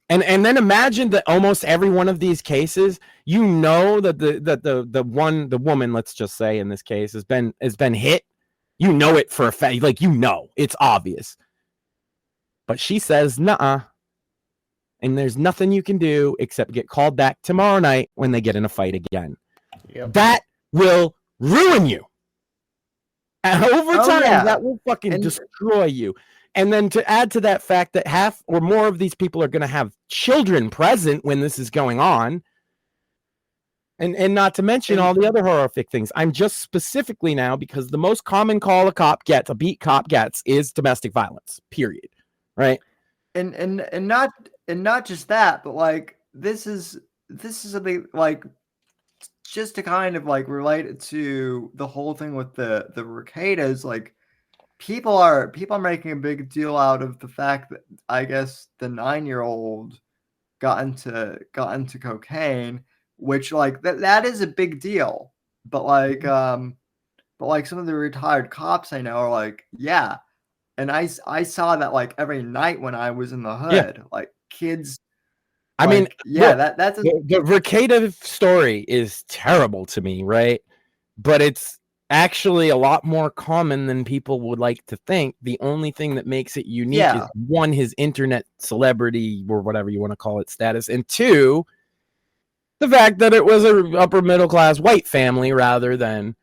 and then imagine that almost every one of these cases, you know, that the woman, let's just say in this case, has been hit. You know it for a fact, like, you know, it's obvious. But she says, "Nuh-uh." And there's nothing you can do except get called back tomorrow night when they get in a fight again. Yep. That will ruin you. And over time, yeah. that will fucking destroy you. And then to add to that fact that half or more of these people are going to have children present when this is going on. And not to mention all the other horrific things. I'm just specifically now, because the most common call a beat cop gets is domestic violence, period. Right? And not just that, but like this is something like, just to kind of like relate it to the whole thing with the Recadas, like people are making a big deal out of the fact that I guess the 9-year-old got into cocaine, which like that is a big deal. But like some of the retired cops I know are like, yeah. And I saw that like every night when I was in the hood, like kids. I mean, yeah, look, that's the Recaida story is terrible to me, right? But it's actually a lot more common than people would like to think. The only thing that makes it unique is, one, his internet celebrity or whatever you want to call it status, and two, the fact that it was a upper middle class white family rather than,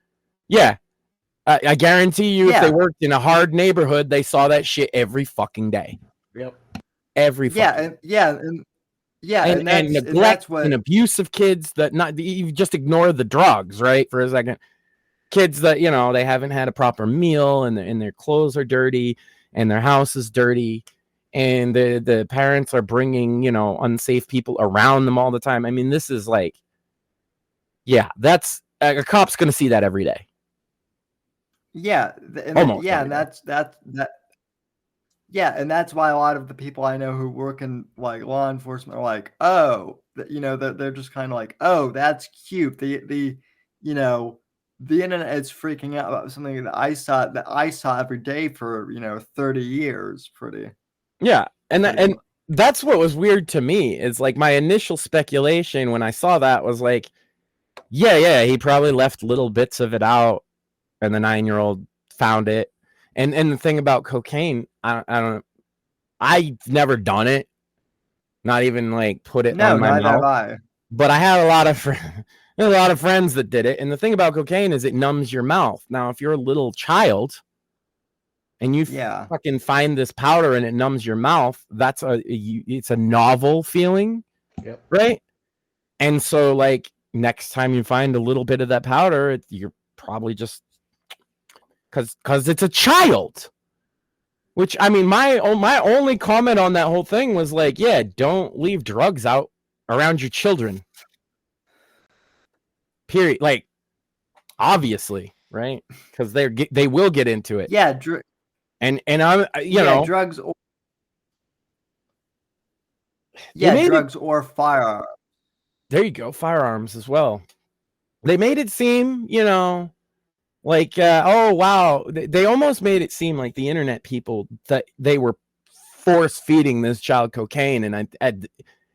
I guarantee you, if they worked in a hard neighborhood, they saw that shit every fucking day. Yep. Every fucking and neglect that's what, and abuse of kids that not, you just ignore the drugs, right? For a second, kids that, you know, they haven't had a proper meal and their clothes are dirty and their house is dirty and the parents are bringing, you know, unsafe people around them all the time. I mean, this is like, that's a cop's going to see that every day. And that's why a lot of the people I know who work in like law enforcement are like, oh, you know, they're just kind of like, oh, that's cute. The you know, the internet is freaking out about something that I saw every day for, you know, 30 years. And that's what was weird to me. Is like my initial speculation when I saw that was like, he probably left little bits of it out and the 9-year-old found it. And the thing about cocaine, I've never done it. Not even like put it on my mouth. But I had a lot of friends that did it. And the thing about cocaine is it numbs your mouth. Now, if you're a little child and you fucking find this powder and it numbs your mouth, it's a novel feeling. Yep. Right? And so like next time you find a little bit of that powder, you're probably just because it's a child. Which, I mean, my only comment on that whole thing was like, don't leave drugs out around your children. Period. Like, obviously, right? Because they will get into it. Yeah. And I'm, you know, drugs. Drugs or firearms. There you go, firearms as well. They made it seem, you know, like, oh, wow. They almost made it seem like the internet people, that they were force feeding this child cocaine. And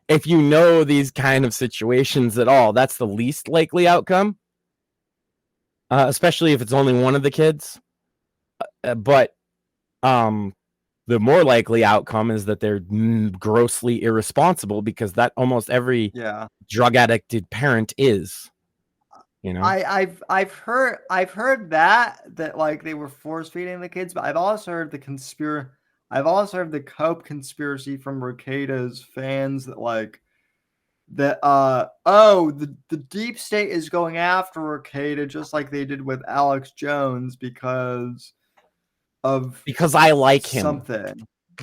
if you know these kind of situations at all, that's the least likely outcome, especially if it's only one of the kids. But the more likely outcome is that they're grossly irresponsible, because that almost every drug addicted parent is. You know, I've heard that like they were force feeding the kids, but I've also heard the Cope conspiracy from Recaita's fans that like that the deep state is going after Recaita just like they did with Alex Jones because I like him.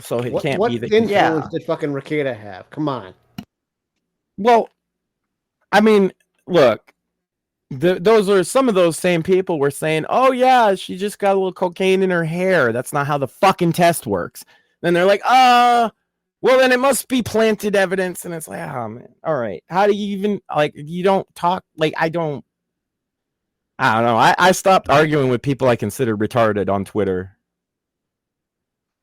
so he can't what be the influence did fucking Rekieta have? Come on. Well, I mean, look, those are some of those same people were saying, "Oh yeah, she just got a little cocaine in her hair." That's not how the fucking test works. Then they're like, well, then it must be planted evidence, and it's like, oh man, all right. How do you even like? You don't talk like I don't know. I stopped arguing with people I consider retarded on Twitter.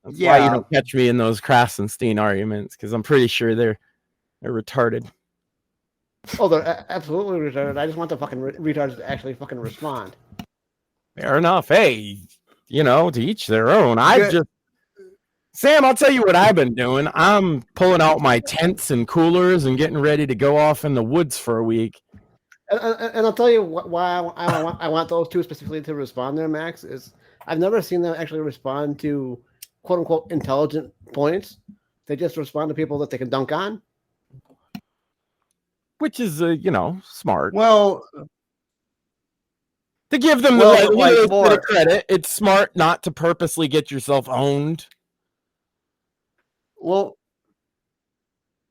That's why you don't catch me in those Krasenstein arguments, because I'm pretty sure they're retarded. Oh, they're absolutely retarded. I just want the fucking retards to actually fucking respond. Fair enough. Hey, to each their own. Sam, I'll tell you what I've been doing. I'm pulling out my tents and coolers and getting ready to go off in the woods for a week. And I'll tell you why I want those two specifically to respond there, Max, is I've never seen them actually respond to quote-unquote intelligent points. They just respond to people that they can dunk on. Which is, smart. Well, to give them the credit, it's smart not to purposely get yourself owned. Well,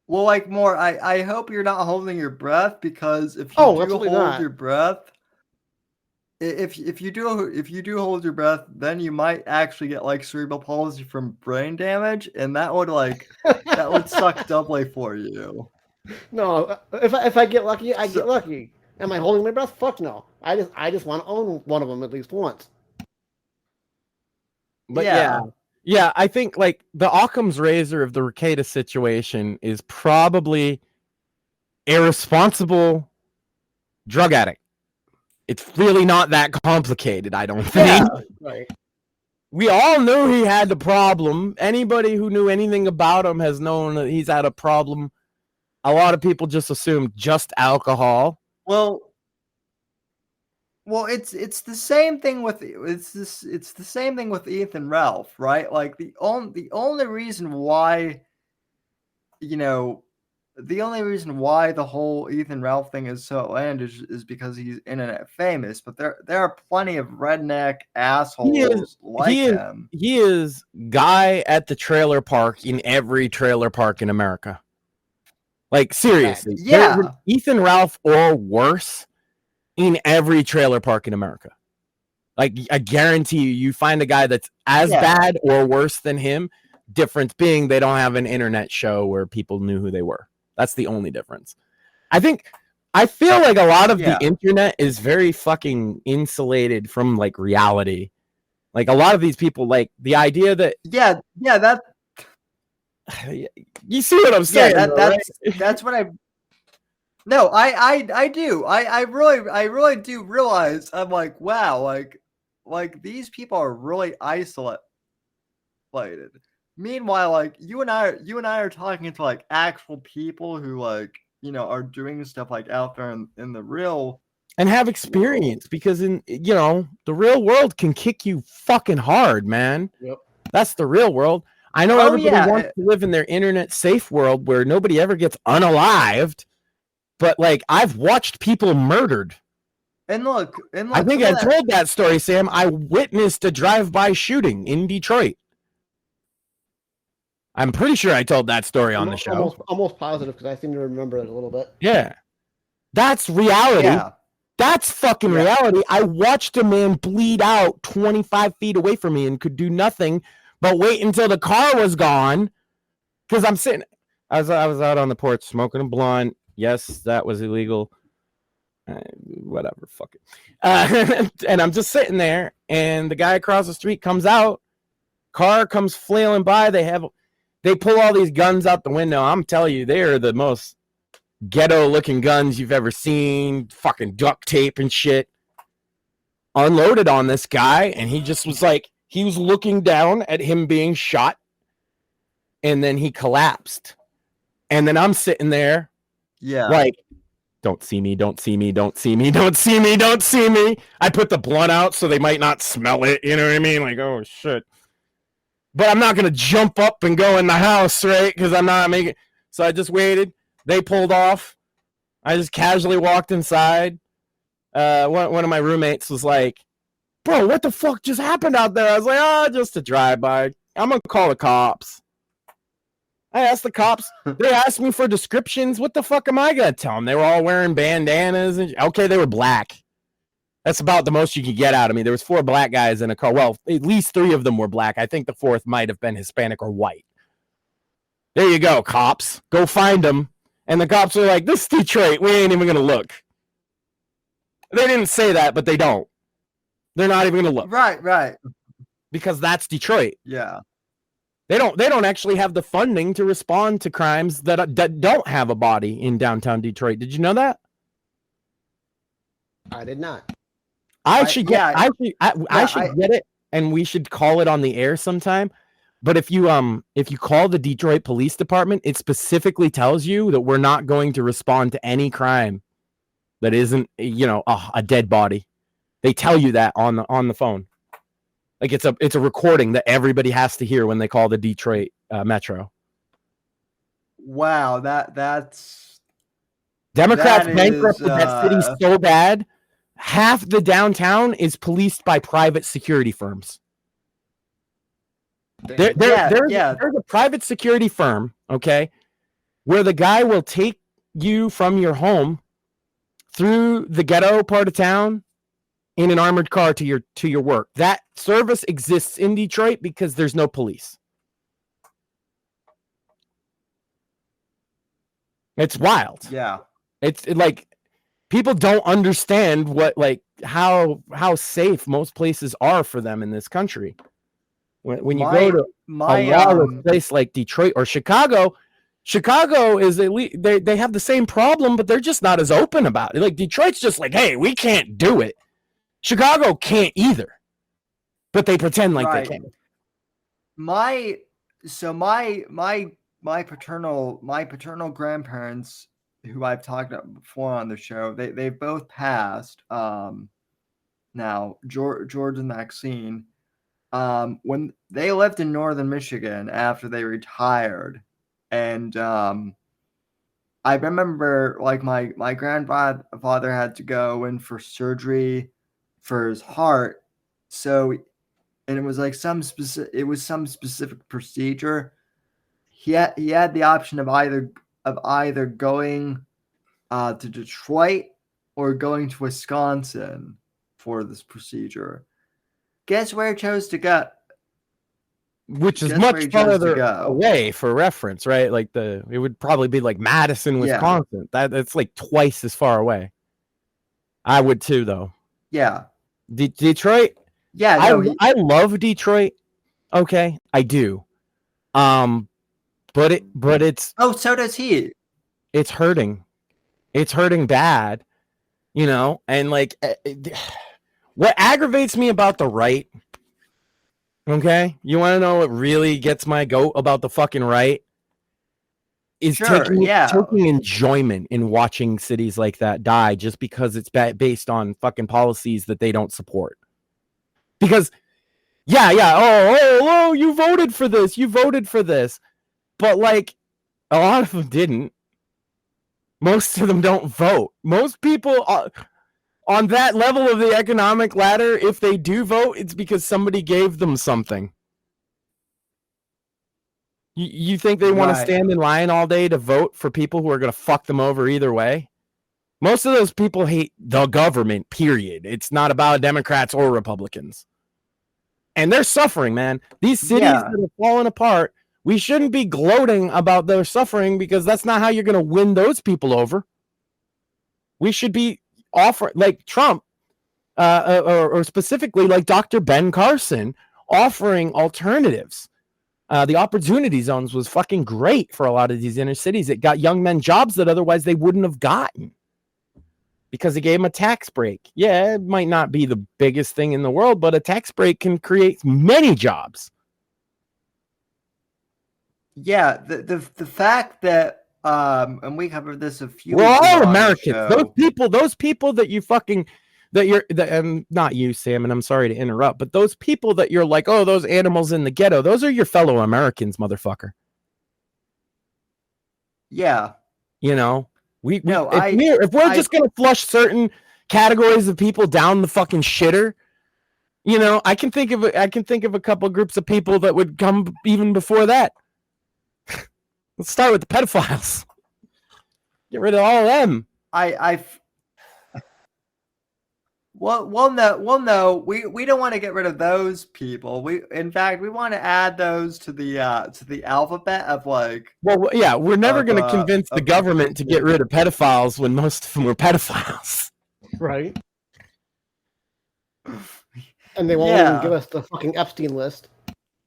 like more. I hope you're not holding your breath, because if you do hold your breath, if you do hold your breath, then you might actually get like cerebral palsy from brain damage, and that would suck doubly for you. No, if I get lucky, I get lucky. Am I holding my breath? Fuck no. I just want to own one of them at least once. But yeah, I think like the Occam's razor of the Rekieta situation is probably irresponsible drug addict. It's really not that complicated, I don't think. Yeah, right. We all knew he had the problem. Anybody who knew anything about him has known that he's had a problem. A lot of people just assumed just alcohol. Well, it's the same thing with Ethan Ralph, right? Like the only reason why, the whole Ethan Ralph thing is so outlandish is because he's internet famous. But there are plenty of redneck assholes like him. He is guy at the trailer park in every trailer park in America. Like, seriously. Yeah. Ethan Ralph or worse in every trailer park in America. Like, I guarantee you find a guy that's as bad or worse than him. Difference being they don't have an internet show where people knew who they were. That's the only difference. I feel like a lot of the internet is very fucking insulated from, like, reality. Like, a lot of these people, like, the idea that... Yeah, that... You see what I'm saying? That's what I. No, I do. I really do realize. I'm like, wow, like these people are really isolated. Meanwhile, like you and I are talking to like actual people who like are doing stuff like out there in the real and have experience, because in the real world can kick you fucking hard, man. Yep. That's the real world. I know everybody wants to live in their internet safe world where nobody ever gets unalived, but like I've watched people murdered. And look I think I told that story, Sam. I witnessed a drive-by shooting in Detroit. I'm pretty sure I told that story on the show. Almost positive, because I seem to remember it a little bit. Yeah. That's reality. Yeah. That's fucking reality. I watched a man bleed out 25 feet away from me and could do nothing but wait until the car was gone, because I'm sitting. I was out on the porch smoking a blunt. Yes, that was illegal. Whatever, fuck it. And I'm just sitting there, and the guy across the street comes out. Car comes flailing by. They pull all these guns out the window. I'm telling you, they are the most ghetto-looking guns you've ever seen. Fucking duct tape and shit. Unloaded on this guy, and he just was like. He was looking down at him being shot, and then he collapsed. And then I'm sitting there, like, don't see me, don't see me, don't see me, don't see me, don't see me. I put the blunt out so they might not smell it, you know what I mean? Like, oh, shit. But I'm not going to jump up and go in the house, right? Because I'm not making... So I just waited. They pulled off. I just casually walked inside. One of my roommates was like, bro, what the fuck just happened out there? I was like, just a drive-by. I'm going to call the cops. I asked the cops. They asked me for descriptions. What the fuck am I gonna tell them? They were all wearing bandanas and okay, they were black. That's about the most you could get out of me. There was 4 black guys in a car. Well, at least 3 of them were black. I think the 4th might have been Hispanic or white. There you go, cops. Go find them. And the cops are like, this is Detroit. We ain't even gonna look. They didn't say that, but they don't. They're not even gonna look. Right. Because that's Detroit. Yeah. They don't actually have the funding to respond to crimes that don't have a body in downtown Detroit. Did you know that? I did not. I should get it, and we should call it on the air sometime. But if you call the Detroit Police Department, it specifically tells you that we're not going to respond to any crime that isn't, a dead body. They tell you that on the phone. Like it's a recording that everybody has to hear when they call the Detroit Metro. Wow, that's Democrats bankrupted that city so bad. Half the downtown is policed by private security firms. There's a private security firm, okay, where the guy will take you from your home through the ghetto part of town in an armored car to your work. That service exists in Detroit because there's no police. It's wild. Yeah. It's like people don't understand how safe most places are for them in this country. When you go to a lawless place like Detroit or Chicago is at least they have the same problem, but they're just not as open about it. Like Detroit's just like, hey, we can't do it. Chicago can't either, but they pretend like they can. My paternal grandparents, who I've talked about before on the show, they both passed. Now George and Maxine, when they lived in northern Michigan after they retired, and I remember like my grandfather had to go in for surgery for his heart, and it was like some specific procedure. He had the option of either going to Detroit or going to Wisconsin for this procedure. Guess where he chose to go? Which is much farther away for reference, right? Like it would probably be like Madison, Wisconsin. Yeah. That's like twice as far away. I would too, though. Yeah. Detroit. Yeah, no, I love Detroit. Okay, I do. But it's so does he. It's hurting. It's hurting bad, and like what aggravates me about the right. Okay, you want to know what really gets my goat about the fucking right? Is taking enjoyment in watching cities like that die just because it's based on fucking policies that they don't support. Because, you voted for this. But, like, a lot of them didn't. Most of them don't vote. Most people on that level of the economic ladder, if they do vote, it's because somebody gave them something. You think they want to stand in line all day to vote for people who are going to fuck them over either way? Most of those people hate the government, period. It's not about Democrats or Republicans. And they're suffering, man. These cities that are falling apart, we shouldn't be gloating about their suffering because that's not how you're going to win those people over. We should be offering, like Trump, or specifically like Dr. Ben Carson, offering alternatives. The opportunity zones was fucking great for a lot of these inner cities. It got young men jobs that otherwise they wouldn't have gotten because it gave them a tax break. Yeah, it might not be the biggest thing in the world, but a tax break can create many jobs. Yeah, the fact that and we covered this a few. We're all Americans. Those people that you fucking. Not you, Sam, and I'm sorry to interrupt, but those people that you're like, oh, those animals in the ghetto, those are your fellow Americans, motherfucker. Yeah. If we're just going to flush certain categories of people down the fucking shitter, I can think of a couple of groups of people that would come even before that. Let's start with the pedophiles. Get rid of all of them. Well, no. We don't want to get rid of those people. In fact, we want to add those to the alphabet of like. Well, yeah, we're never going to convince the government to get rid of pedophiles when most of them were pedophiles. Right. And they won't even give us the fucking Epstein list.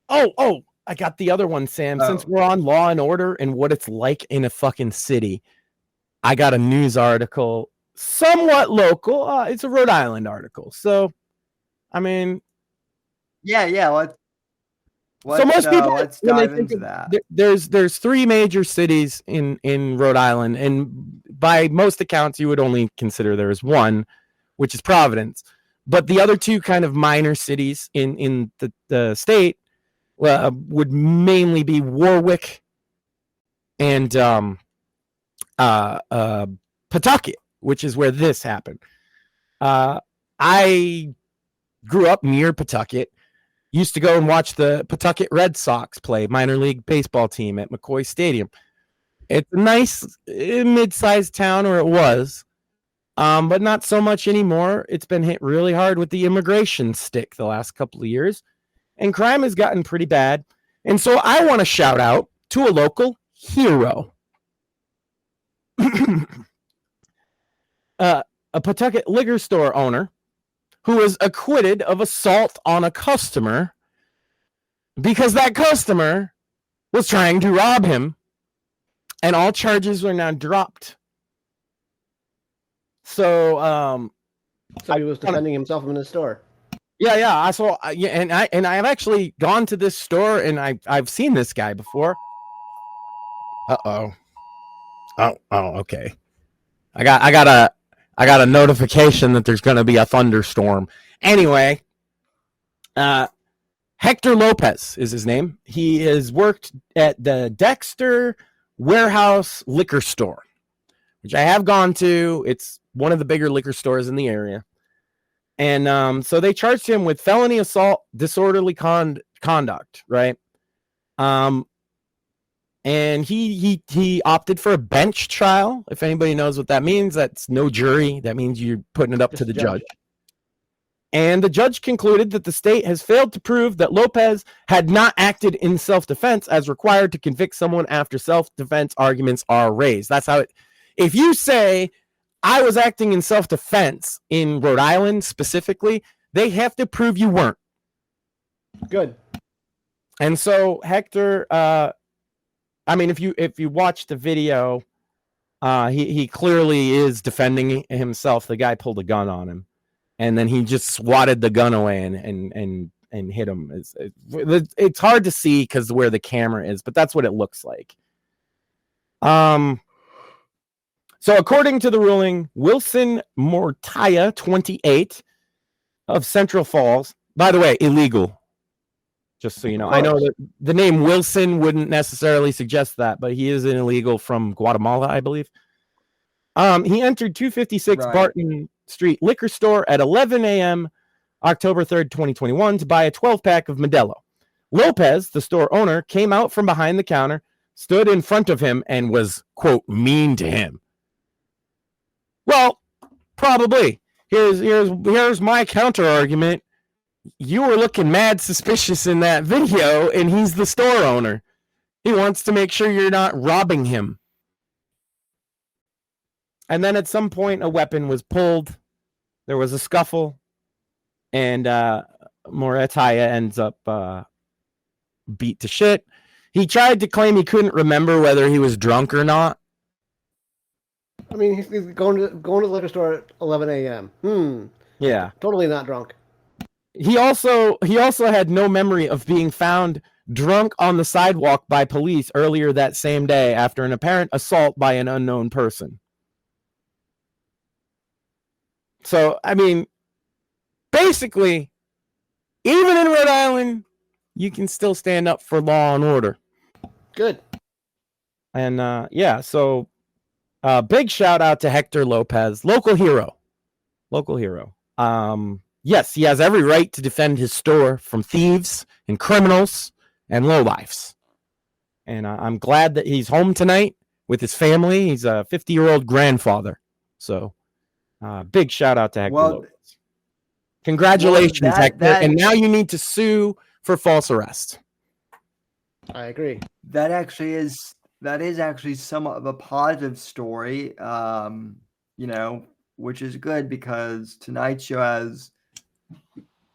Oh, I got the other one, Sam. Since we're on Law and Order and what it's like in a fucking city, I got a news article, somewhat local. It's a Rhode Island article. So, I mean... Yeah, let's dive into that. There's 3 major cities in Rhode Island, and by most accounts, you would only consider there is one, which is Providence. But the other 2 kind of minor cities in the state would mainly be Warwick and Pawtucket, which is where this happened. I grew up near Pawtucket. Used to go and watch the Pawtucket Red Sox play minor league baseball team at McCoy Stadium. It's a nice mid-sized town, or it was. But not so much anymore. It's been hit really hard with the immigration stick the last couple of years, and crime has gotten pretty bad. And so I want to shout out to a local hero. A Pawtucket liquor store owner who was acquitted of assault on a customer because that customer was trying to rob him, and all charges were now dropped. So he was defending himself in his store. Yeah. I saw, and I've actually gone to this store, and I've seen this guy before. Oh, okay. I got a notification that there's going to be a thunderstorm. Anyway, Hector Lopez is his name. He has worked at the Dexter Warehouse Liquor Store, which I have gone to. It's one of the bigger liquor stores in the area. And so they charged him with felony assault, disorderly conduct, right? And he opted for a bench trial. If anybody knows what that means, that's no jury. That means you're putting it up to the judge. And the judge concluded that the state has failed to prove that Lopez had not acted in self-defense as required to convict someone after self-defense arguments are raised. That's how it... If you say, I was acting in self-defense in Rhode Island specifically, they have to prove you weren't. Good. And so Hector... I mean, if you watch the video, he clearly is defending himself. The guy pulled a gun on him, and then he just swatted the gun away and hit him. It's hard to see because where the camera is, but that's what it looks like. So according to the ruling, Wilson Mortaya, 28, of Central Falls, by the way, illegal. Just so you know, I know that the name Wilson wouldn't necessarily suggest that, but he is an illegal from Guatemala, I believe. He entered 256 Barton Street liquor store at 11 a.m. October 3rd, 2021 to buy a 12-pack of Modelo. Lopez, the store owner, came out from behind the counter, stood in front of him, and was, quote, mean to him. Well, probably. Here's my counter argument. You were looking mad suspicious in that video, and he's the store owner. He wants to make sure you're not robbing him. And then at some point, a weapon was pulled. There was a scuffle, and Moretaya ends up beat to shit. He tried to claim he couldn't remember whether he was drunk or not. I mean, he's going to the liquor store at 11 a.m. Yeah. Totally not drunk. He also had no memory of being found drunk on the sidewalk by police earlier that same day after an apparent assault by an unknown person. So, I mean, basically, even in Rhode Island, you can still stand up for law and order. Good. And, so big shout out to Hector Lopez, local hero. Yes, he has every right to defend his store from thieves and criminals and lowlifes. And I'm glad that he's home tonight with his family. He's a 50-year-old grandfather. So big shout out to Hector Lopez. Congratulations, Hector. And now you need to sue for false arrest. I agree. That is actually somewhat of a positive story, which is good because tonight's show has,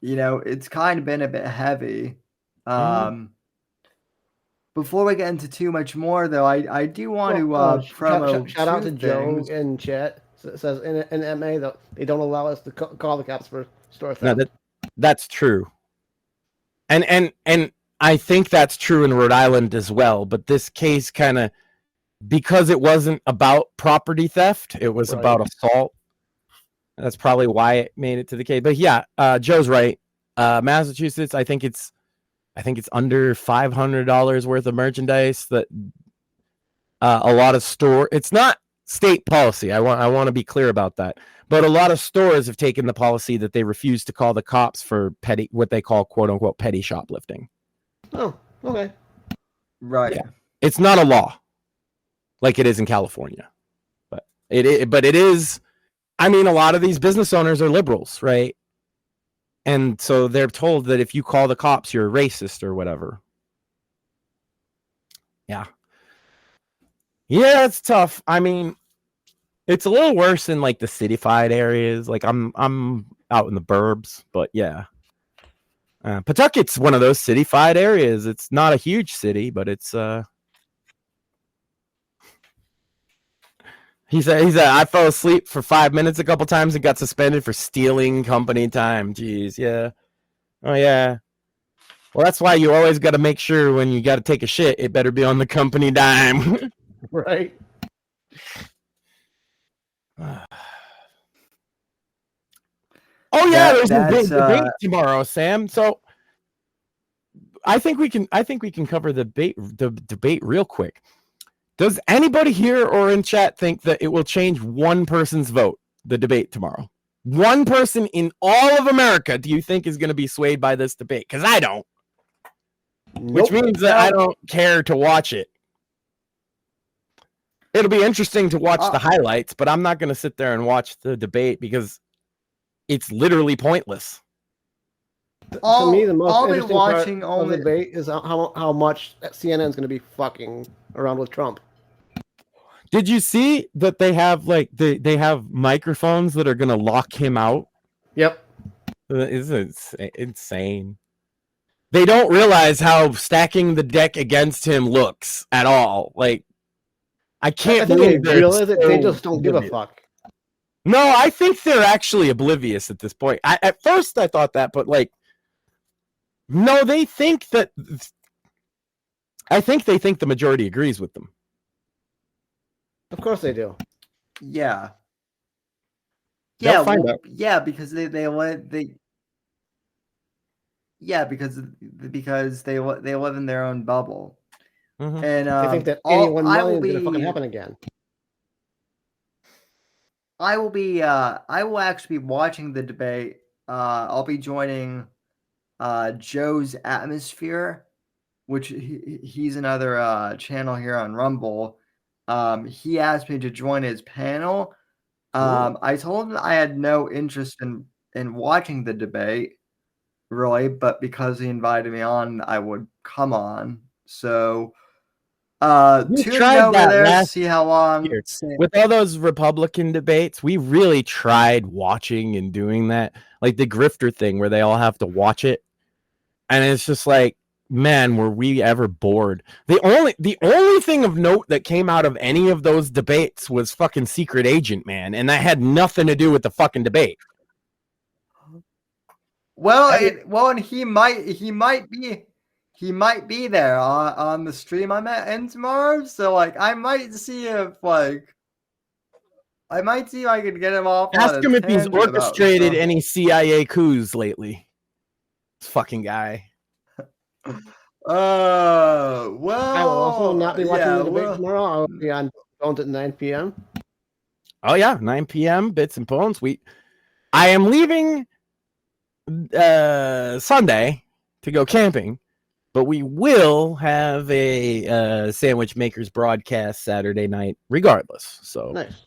it's kind of been a bit heavy. Before we get into too much more, though, I do want to promo. Shout out to Joe in chat. It says in MA that they don't allow us to call the cops for store theft. No, that's true. And I think that's true in Rhode Island as well. But this case kind of, because it wasn't about property theft, it was about assault. That's probably why it made it to the case. But yeah, Joe's right. Massachusetts, I think it's under $500 worth of merchandise that a lot of it's not state policy. I want to be clear about that. But a lot of stores have taken the policy that they refuse to call the cops for what they call quote unquote petty shoplifting. Oh, okay. Right. Yeah. It's not a law like it is in California. But it is, I mean, a lot of these business owners are liberals, right? And so they're told that if you call the cops, you're a racist or whatever. Yeah. Yeah, it's tough. I mean, it's a little worse in like the cityfied areas. Like I'm out in the burbs, but yeah. Pawtucket's one of those cityfied areas. It's not a huge city, but it's He said, I fell asleep for 5 minutes a couple times and got suspended for stealing company time. Jeez, yeah. Oh, yeah. Well, that's why you always got to make sure when you got to take a shit, it better be on the company dime. Right. Oh, yeah, there's a big debate tomorrow, Sam. So I think we can cover the debate real quick. Does anybody here or in chat think that it will change one person's vote, the debate tomorrow? One person in all of America, do you think is going to be swayed by this debate? Because I don't. Which means that I don't care to watch it. It'll be interesting to watch the highlights, but I'm not going to sit there and watch the debate because it's literally pointless. To me, the most interesting part of the debate is how much CNN is going to be fucking around with Trump. Did you see that they have they have microphones that are going to lock him out? Yep. It's insane. They don't realize how stacking the deck against him looks at all. Like, I can't believe they realize it. They just don't give a fuck. No, I think they're actually oblivious at this point. At first I thought that, but like, no, they think that. I think they think the majority agrees with them. Of course they do. Yeah. Yeah, yeah, because they live in their own bubble. Mm-hmm. And they think that anyone million is gonna fucking happen again. I will actually be watching the debate. I'll be joining Joe's Atmosphere, which he's another channel here on Rumble. He asked me to join his panel. I told him I had no interest in watching the debate, really, but because he invited me on, I would come on. So tune over there to see how long. With all those Republican debates, we really tried watching and doing that, like the grifter thing where they all have to watch it. And it's just like, man, were we ever bored? The only thing of note that came out of any of those debates was fucking Secret Agent, man, and that had nothing to do with the fucking debate. Well, and he might be there on the stream I'm in tomorrow. So like, I might see if I could get him off. Ask him if he's orchestrated any CIA coups lately. This fucking guy. Well, I will also not be watching the debate tomorrow. I'll be on phones at 9 p.m. Oh yeah, 9 p.m. Bits and Bones. I am leaving Sunday to go camping, But we will have a Sandwich Makers broadcast Saturday night, regardless. So Nice.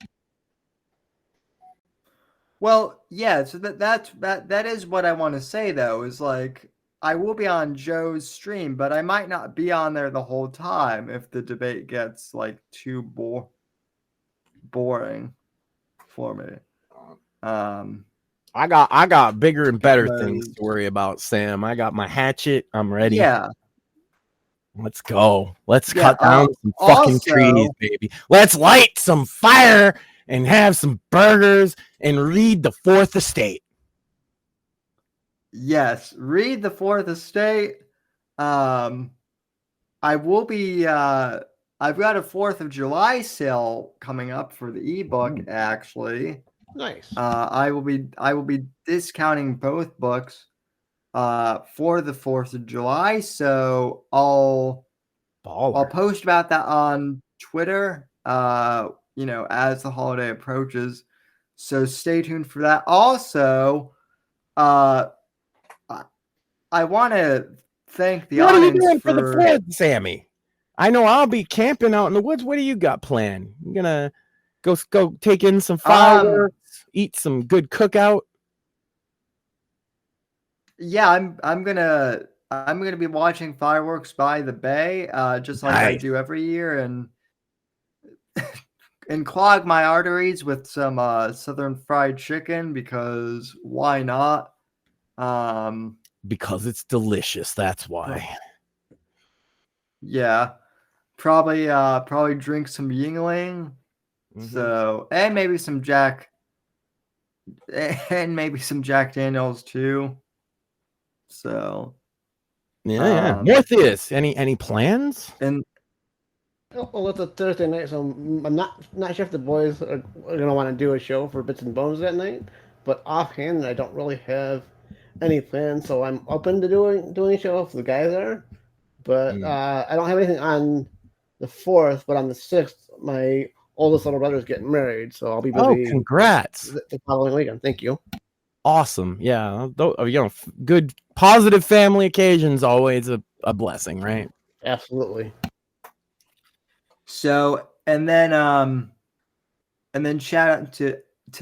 Well, yeah. So that is what I want to say though. Is like I will be on Joe's stream, but I might not be on there the whole time if the debate gets like too boring for me. I got bigger and better Because- things to worry about, Sam. I got my hatchet. I'm ready. Yeah. Let's go. Let's Yeah, cut down some fucking also- trees, baby. Let's light some fire and have some burgers and read the Fourth Estate. Yes, read the Fourth Estate. I will be. I've got a 4th of July sale coming up for the ebook. Actually, Nice. I will be discounting both books for the 4th of July. So I'll post about that on Twitter. As the holiday approaches. So stay tuned for that. Also, I want to thank the What are you audience doing for the 4th, Sammy? I know I'll be camping out in the woods. What do you got planned? You gonna go take in some fireworks, eat some good cookout? Yeah, I'm gonna be watching fireworks by the bay, just like I Nice. do every year, and and clog my arteries with some southern fried chicken because why not? Because it's delicious. That's why. Yeah, probably drink some Yingling. So and maybe some Jack Daniels too. So Yeah. Morpheus, any plans? and Well, it's a Thursday night, so I'm not sure if the boys are gonna want to do a show for Bits and Bones that night. But offhand, I don't really have any plans, so I'm open to doing a show if the guys are. But I don't have anything on the 4th, but on the 6th, my oldest little brother is getting married, so I'll be busy. Oh, congrats! The following weekend. Thank you. Awesome. Yeah, good positive family occasions always a blessing, right? Absolutely. so and then shout out to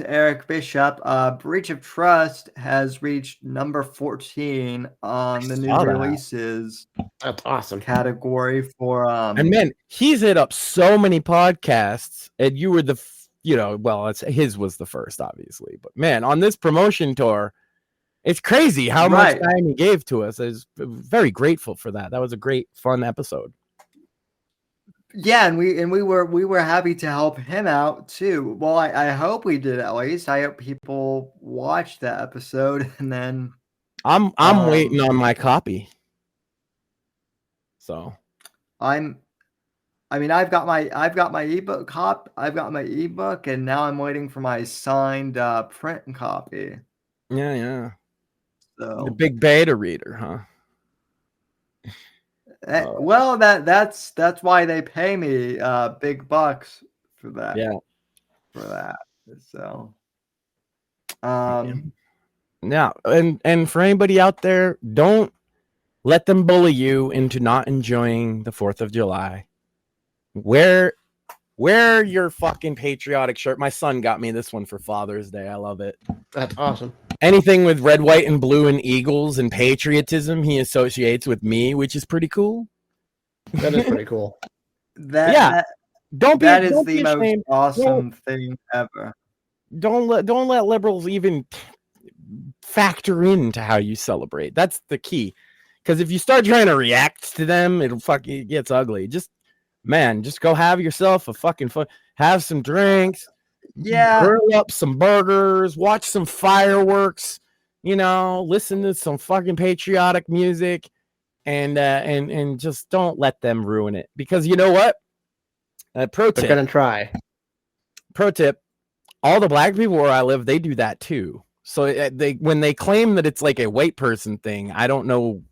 Eric Bishop. Breach of Trust has reached number 14 on the new releases. That's awesome. Category for and man, he's hit up so many podcasts, and you were his was the first, obviously, but man, on this promotion tour, it's crazy how much time he gave to us. I was very grateful for that. That was a great, fun episode. Yeah, and we were happy to help him out too. Well, I hope we did at least. I hope people watched that episode, and then I'm waiting on my copy. So I've got my ebook I've got my ebook, and now I'm waiting for my signed print copy. Yeah. So the big beta reader, huh? Well, that's why they pay me big bucks for that. Yeah. For that. So now, and for anybody out there, don't let them bully you into not enjoying the 4th of July. Wear your fucking patriotic shirt. My son got me this one for Father's Day. I love it. That's awesome. Anything with red, white, and blue and eagles and patriotism he associates with me, which is pretty cool. That is pretty cool. That is the most awesome thing ever. Don't let liberals even factor into how you celebrate. That's the key. Because if you start trying to react to them, it gets ugly. Just go have yourself a fucking fun. Have some drinks. Yeah. Grill up some burgers. Watch some fireworks. Listen to some fucking patriotic music, and just don't let them ruin it. Because you know what? Pro tip. They're gonna try. Pro tip: all the black people where I live, they do that too. So when they claim that it's like a white person thing, I don't know.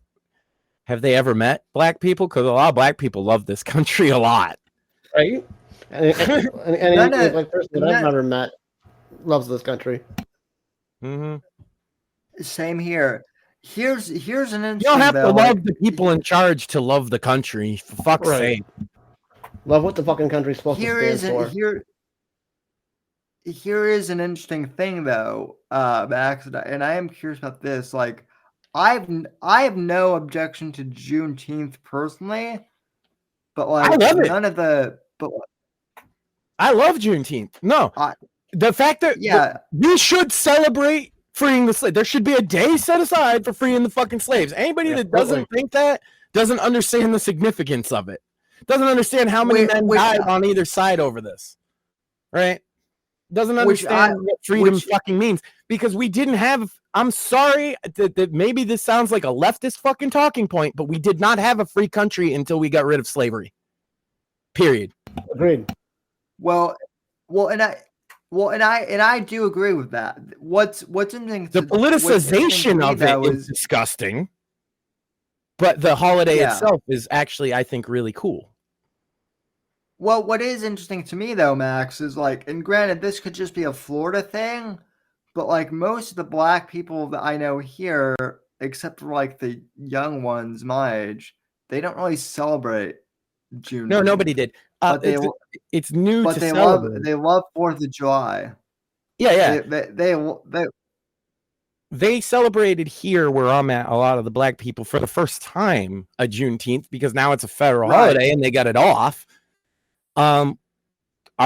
Have they ever met black people? Because a lot of black people love this country a lot, right? And person that I've never met loves this country. Same here. Here's an interesting. You don't have to love the people in charge to love the country. For fuck's sake. Love what the fucking country's supposed to stand for. Here is an interesting thing, though, Max, and I am curious about this. Like, I have no objection to Juneteenth personally, but like, I love it. none of the. But I love Juneteenth. No, the fact that we should celebrate freeing the slaves. There should be a day set aside for freeing the fucking slaves. Anybody that doesn't think that doesn't understand the significance of it. Doesn't understand how many men died on either side over this, right? Doesn't understand what freedom fucking means, because we didn't have. I'm sorry that maybe this sounds like a leftist fucking talking point, but we did not have a free country until we got rid of slavery. Period. Agreed. Well, and I do agree with that. What's interesting? The politicization of it is disgusting, but the holiday itself is actually, I think, really cool. Well, what is interesting to me, though, Max, is like, and granted, this could just be a Florida thing, but like most of the black people that I know here, except for like the young ones my age, they don't really celebrate June. No, nobody did. But it's new but to they celebrate. They love 4th of July. Yeah. They celebrated here where I'm at, a lot of the black people, for the first time a Juneteenth, because now it's a federal holiday and they got it off. Are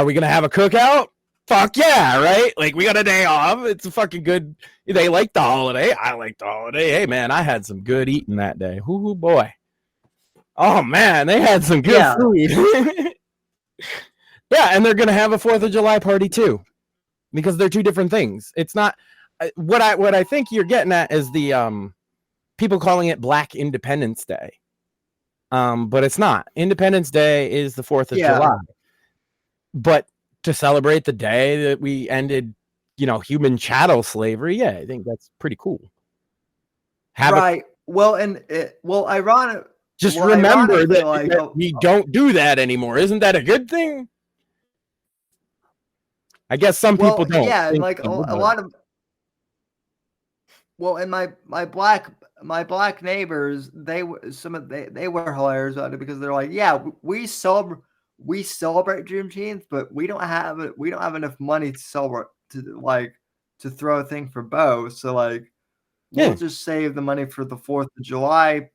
we gonna have a cookout? Fuck yeah, right? Like, we got a day off. It's a fucking good. They like the holiday. I like the holiday. Hey man, I had some good eating that day. Hoo boy. Oh man, they had some good food. Yeah, and they're gonna have a 4th of July party too, because they're two different things. It's not what I think you're getting at is the people calling it Black Independence Day. But it's not. Independence Day is the 4th of July. But to celebrate the day that we ended, human chattel slavery, I think that's pretty cool. Ironic. Just remember that we don't do that anymore. Isn't that a good thing? I guess some people don't. Yeah, and like a lot of. Well, and my black neighbors, they were hilarious about it, because they're like, yeah, we celebrate Juneteenth, but we don't have enough money to celebrate, to throw a thing for both. So like, we'll just save the money for the 4th of July,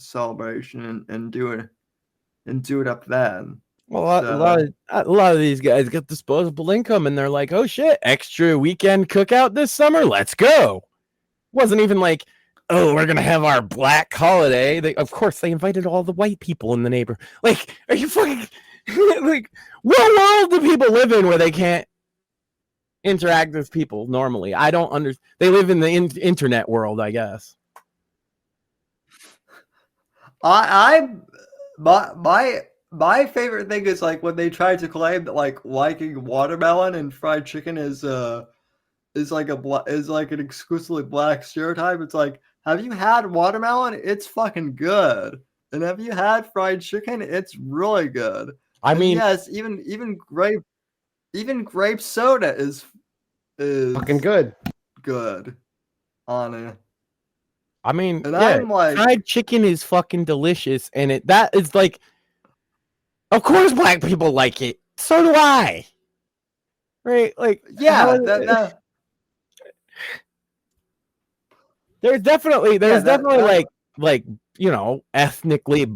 celebration and do it up then. Well, a lot of these guys get disposable income, and they're like, "Oh shit, extra weekend cookout this summer, let's go." Wasn't even like, "Oh, we're gonna have our black holiday." Of course, they invited all the white people in the neighborhood. Like, are you fucking like, what world do people live in where they can't interact with people normally? I don't understand. They live in the internet world, I guess. My favorite thing is like when they try to claim that like liking watermelon and fried chicken is like an exclusively black stereotype. It's like, have you had watermelon? It's fucking good. And have you had fried chicken? It's really good. I mean, yes, even grape soda is fucking good. Good on it. I mean, and I'm like, fried chicken is fucking delicious, and that is like, of course, black people like it. So do I. Right? Like, yeah. There's definitely like ethnically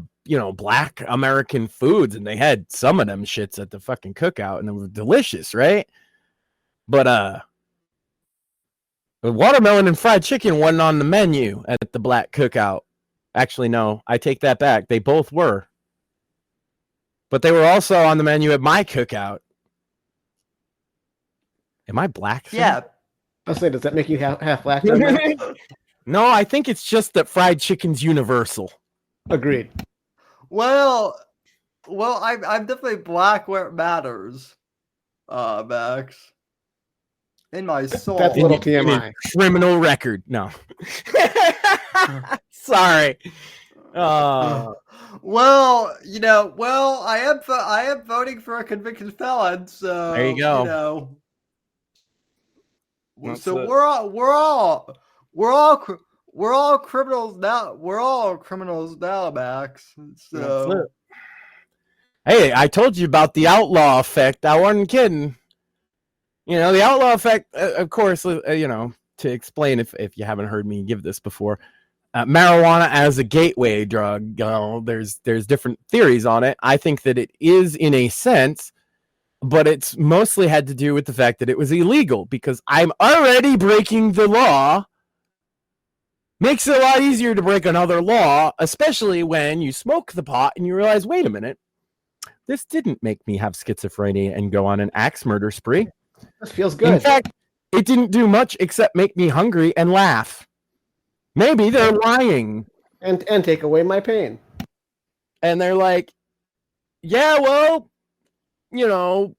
black American foods, and they had some of them shits at the fucking cookout, and it was delicious, right? But watermelon and fried chicken wasn't on the menu at the black cookout. Actually, no, I take that back. They both were. But they were also on the menu at my cookout. Am I black? Yeah. I'll say, does that make you half black? No, I think it's just that fried chicken's universal. Agreed. Well, I'm definitely black where it matters, Max. In my soul. That's a little TMI. Criminal record. No. Sorry. Well, I am voting for a convicted felon, so there you go. So we're we're all criminals now. We're all criminals now, Max. So hey, I told you about the outlaw effect. I wasn't kidding. You know, the outlaw effect, of course, you know, to explain if you haven't heard me give this before, marijuana as a gateway drug, there's different theories on it. I think that it is in a sense, but it's mostly had to do with the fact that it was illegal because I'm already breaking the law. Makes it a lot easier to break another law, especially when you smoke the pot and you realize, wait a minute, this didn't make me have schizophrenia and go on an axe murder spree. This feels good. In fact, it didn't do much except make me hungry and laugh. Maybe they're lying. And take away my pain. And they're like, yeah, well, you know,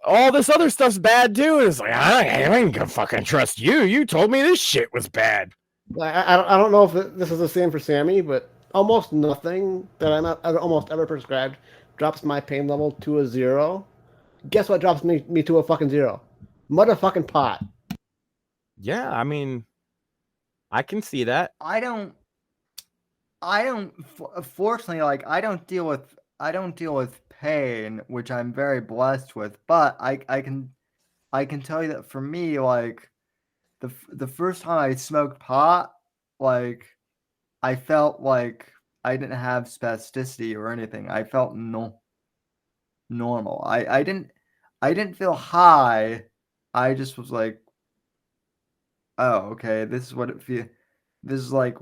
all this other stuff's bad too. And it's like, I ain't gonna fucking trust you. You told me this shit was bad. I don't know if this is the same for Sammy, but almost nothing that I've almost ever prescribed drops my pain level to a 0. Guess what drops me to a fucking 0? Motherfucking pot. Yeah, I mean, I can see that. I don't. Fortunately, like I don't deal with pain, which I'm very blessed with. But I can tell you that for me, like the first time I smoked pot, like I felt like I didn't have spasticity or anything. I felt normal. I didn't feel high. I just was like, oh, okay, this is what it feels. This is like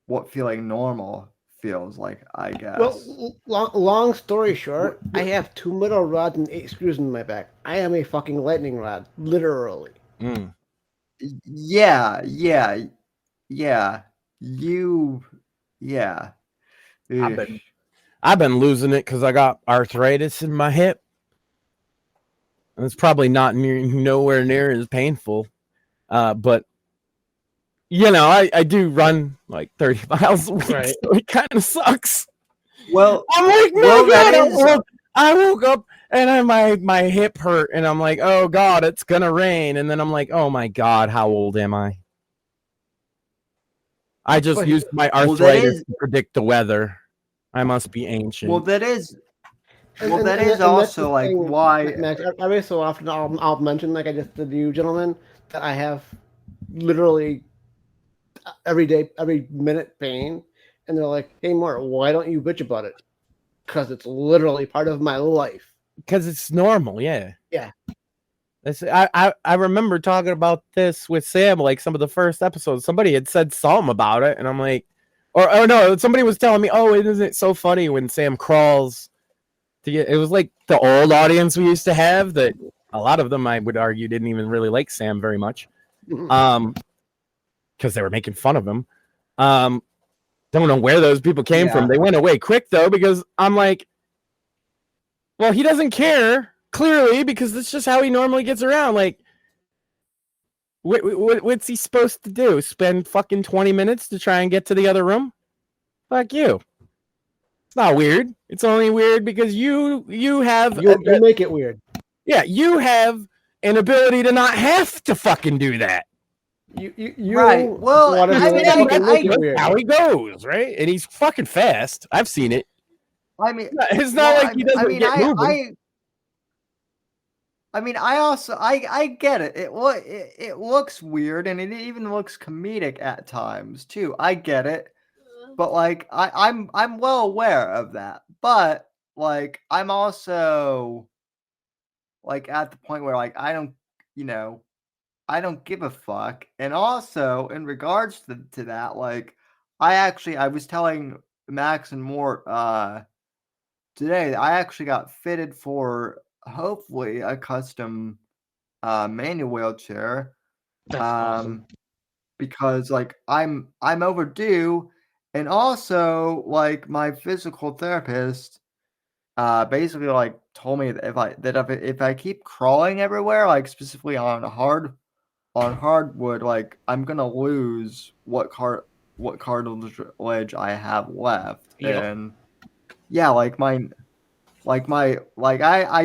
what feeling normal feels like, I guess. Well, long story short, I have 2 metal rods and 8 screws in my back. I am a fucking lightning rod, literally. Mm. Yeah. I've been losing it because I got arthritis in my hip. And it's probably not nowhere near as painful. But, you know, I do run like 30 miles a week, right. So it kind of sucks. Well, I'm like, no, God, I woke up and my hip hurt, and I'm like, oh, God, it's going to rain. And then I'm like, oh, my God, how old am I? I just used my arthritis to predict the weather. I must be ancient. Well, that is also like why. Max, every so often I'll mention, like I just did to you, gentlemen, that I have literally every day, every minute pain, and they're like, "Hey, Mort, why don't you bitch about it?" Because it's literally part of my life. Because it's normal, yeah. Yeah. I remember talking about this with Sam, like some of the first episodes. Somebody had said something about it, and I'm like, or no, somebody was telling me, oh, isn't it so funny when Sam crawls to get? It was like the old audience we used to have that a lot of them, I would argue, didn't even really like Sam very much, because they were making fun of him. Don't know where those people came from. They went away quick though, because I'm like, well, he doesn't care. Clearly, because that's just how he normally gets around. Like, what's he supposed to do? Spend fucking 20 minutes to try and get to the other room? Fuck you. It's not weird. It's only weird because you have... You make it weird. Yeah, you have an ability to not have to fucking do that. You right. Well, I mean, that's how he goes, right? And he's fucking fast. I've seen it. I mean, it's not like he doesn't get moving. I mean, I get it. It looks weird, and it even looks comedic at times too. I get it, but like I'm well aware of that. But like I'm also like at the point where like I don't give a fuck. And also in regards to that, like I was telling Max and Mort today, I actually got fitted for hopefully a custom manual wheelchair. That's awesome. Because like I'm overdue, and also like my physical therapist basically like told me that if I keep crawling everywhere, like specifically on hardwood, like I'm gonna lose what cartilage I have left. Yep. And yeah, I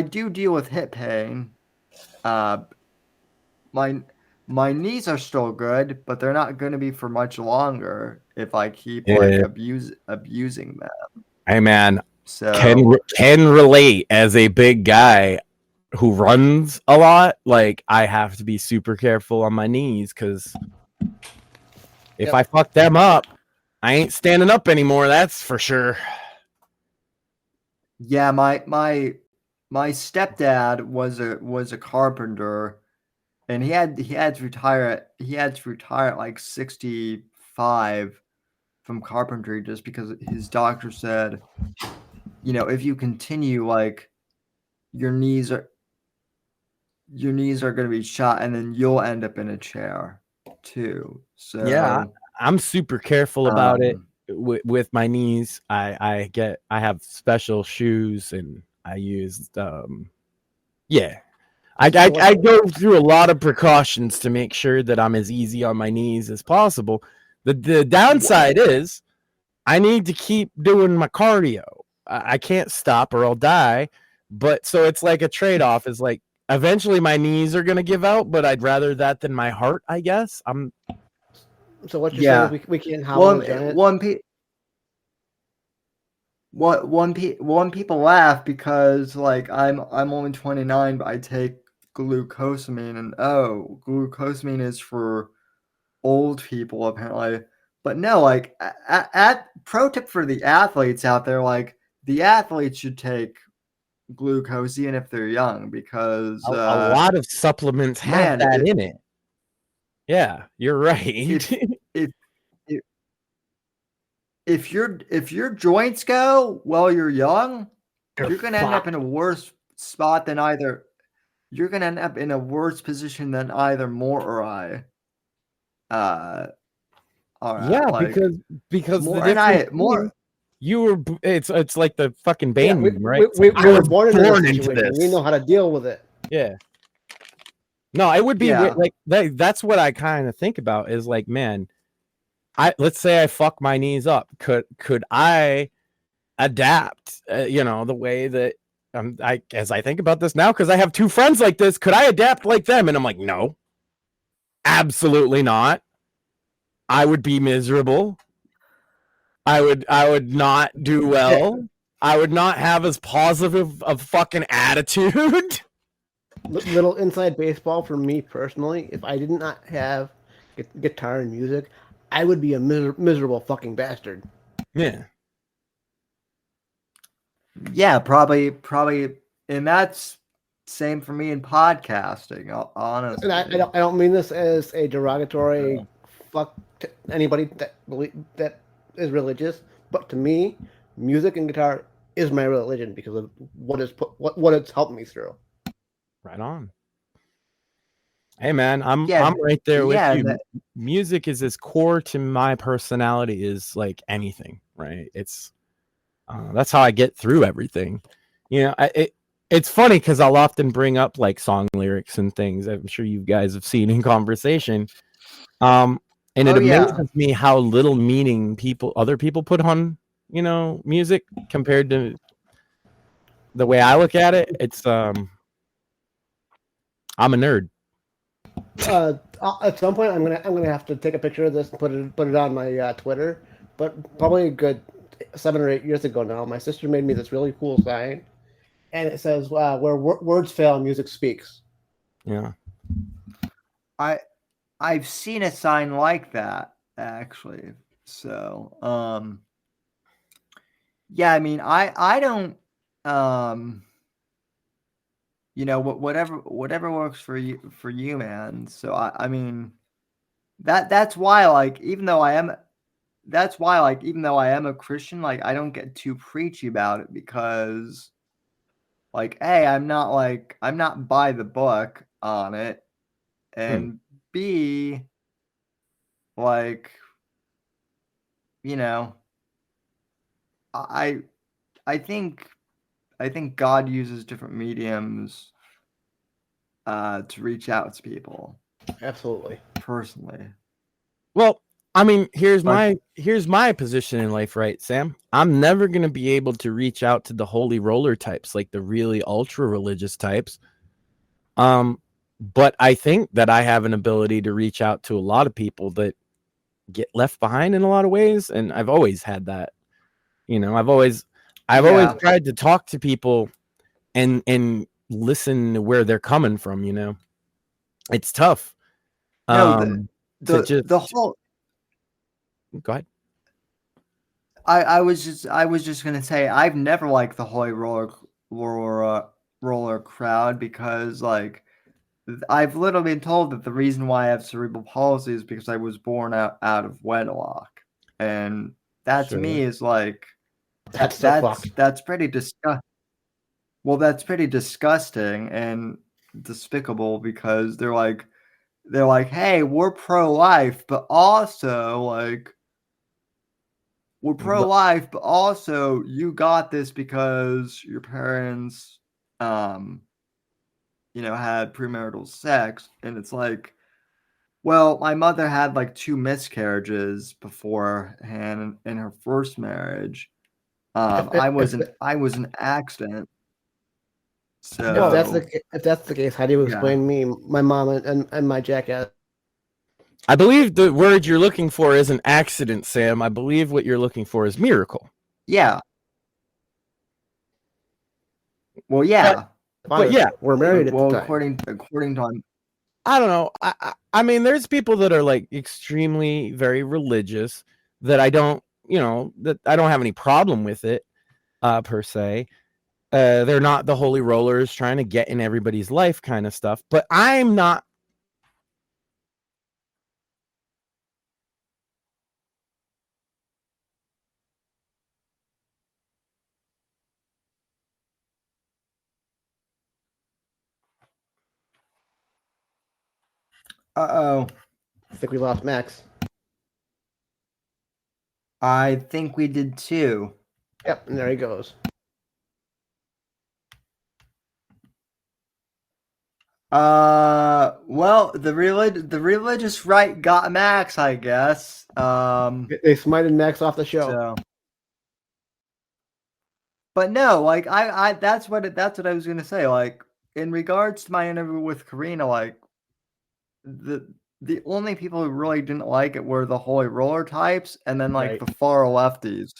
do deal with hip pain. My my knees are still good, but they're not going to be for much longer if I keep abusing them. Hey man, So can relate as a big guy who runs a lot. Like I have to be super careful on my knees because if I fuck them up, I ain't standing up anymore. That's for sure. yeah, my stepdad was a carpenter, and he had to retire at like 65 from carpentry just because his doctor said, if you continue, like your knees are going to be shot, and then you'll end up in a chair too. So yeah, I'm super careful about it with my knees. I have special shoes, and I use I go through a lot of precautions to make sure that I'm as easy on my knees as possible. The downside is I need to keep doing my cardio. I can't stop or I'll die. But so it's like a trade-off. Is like eventually my knees are gonna give out, but I'd rather that than my heart, I guess. So what you're saying is we can't howl one people laugh because like I'm only 29, but I take glucosamine, and glucosamine is for old people apparently. But no, like at pro tip for the athletes out there, like the athletes should take glucose even if they're young, because a lot of supplements have that in it. Yeah, you're right. If your joints go while you're young, you're gonna end up in a worse spot than either. You're gonna end up in a worse position than either Mort or I. Yeah, like, because more the and I more. You were. It's like the fucking Bane meme, right? We were born into this. We know how to deal with it. Yeah. No, it would be like that's what I kind of think about is like, man, let's say I fuck my knees up. Could I adapt? The way that as I think about this now, because I have two friends like this, could I adapt like them? And I'm like, no, absolutely not. I would be miserable. I would not do well. I would not have as positive of fucking attitude. Little inside baseball for me personally. If I did not have guitar and music, I would be a miserable fucking bastard. Yeah. Yeah, probably, and that's same for me in podcasting. Honestly, and I don't mean this as a derogatory fuck to anybody that is religious, but to me, music and guitar is my religion because of what it's helped me through. Right on. Hey man, I'm right there with you. Music is as core to my personality as like anything, right? It's that's how I get through everything. It's funny because I'll often bring up like song lyrics and things. I'm sure you guys have seen in conversation. And it amazes me how little meaning other people put on, music compared to the way I look at it. It's I'm a nerd. At some point, I'm gonna have to take a picture of this and put it on my Twitter. But probably a good 7 or 8 years ago now, my sister made me this really cool sign, and it says, "Where words fail, music speaks." Yeah, I've seen a sign like that actually. So, yeah, I mean, I don't, whatever works for you, man. So I mean, that's why, like, even though I am a Christian, like, I don't get too preachy about it because, like, A, I'm not by the book on it, and B, like, I think God uses different mediums to reach out to people. Absolutely. Personally. Well, I mean, here's my position in life, right, Sam? I'm never going to be able to reach out to the holy roller types, like the really ultra religious types. But I think that I have an ability to reach out to a lot of people that get left behind in a lot of ways, and I've always had that. I've always tried to talk to people and listen to where they're coming from. It's tough. No, The whole. Go ahead. I was just gonna say I've never liked the Holy Roller crowd because like I've literally been told that the reason why I have cerebral palsy is because I was born out of wedlock, and that to me is like that's pretty disgusting. Well, that's pretty disgusting and despicable because they're like, hey, we're pro-life, but also like we're pro-life, but also you got this because your parents, had premarital sex, and it's like, well, my mother had like 2 miscarriages beforehand in her first marriage. I was an accident. So if that's the case, how do you explain me, my mom, and my jackass? I believe the word you're looking for isn't accident, Sam. I believe what you're looking for is miracle. Yeah. Well, yeah. But yeah, we're married. Well, according to I don't know. I mean, there's people that are like extremely very religious that I don't, that I don't have any problem with it, per se. They're not the holy rollers trying to get in everybody's life kind of stuff. But I'm not. Uh-oh. I think we lost Max. I think we did too. Yep, and there he goes. Well, the religious right got Max, I guess. They smited Max off the show. So. But no, like I that's what I was gonna say. Like in regards to my interview with Karina, like the only people who really didn't like it were the holy roller types, and then like the far lefties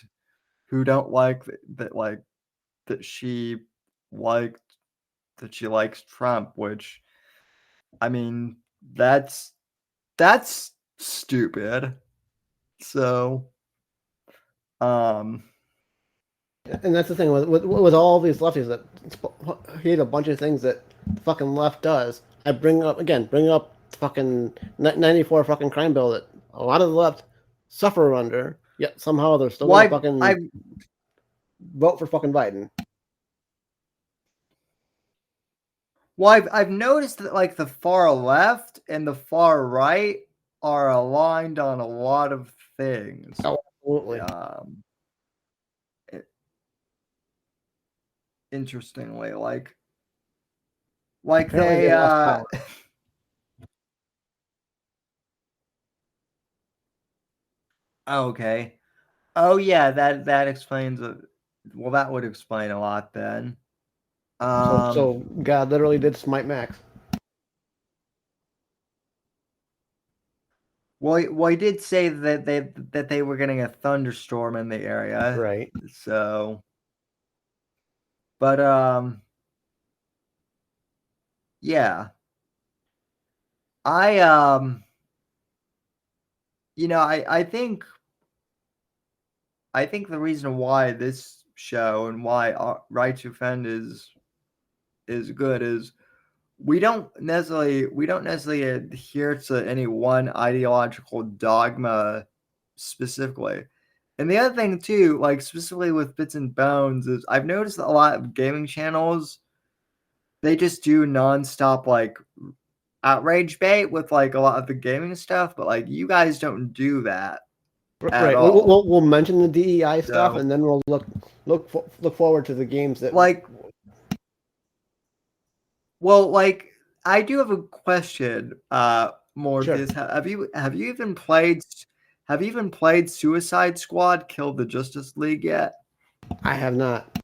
who don't like that she likes Trump, which I mean that's stupid. So and that's the thing with all these lefties that hate a bunch of things that the fucking left does. I bring up fucking 94 fucking crime bill that a lot of the left suffer under, yet somehow they're still gonna fucking vote for fucking Biden. Well, I've noticed that like the far left and the far right are aligned on a lot of things. Oh, absolutely. Interestingly, like they okay. Oh yeah, that explains well, that would explain a lot then. So God literally did smite Max. Well, he did say that they were getting a thunderstorm in the area, right? So, but yeah, I I think the reason why this show and why Right to Offend is good is we don't necessarily adhere to any one ideological dogma specifically. And the other thing too, like specifically with Bits and Bones, is I've noticed that a lot of gaming channels, they just do nonstop like outrage bait with like a lot of the gaming stuff, but like you guys don't do that. Right. We'll mention the DEI stuff, and then we'll look forward to the games that like. Well, like I do have a question. Morpheus, sure. Have you even played Suicide Squad: Kill the Justice League yet? I have not.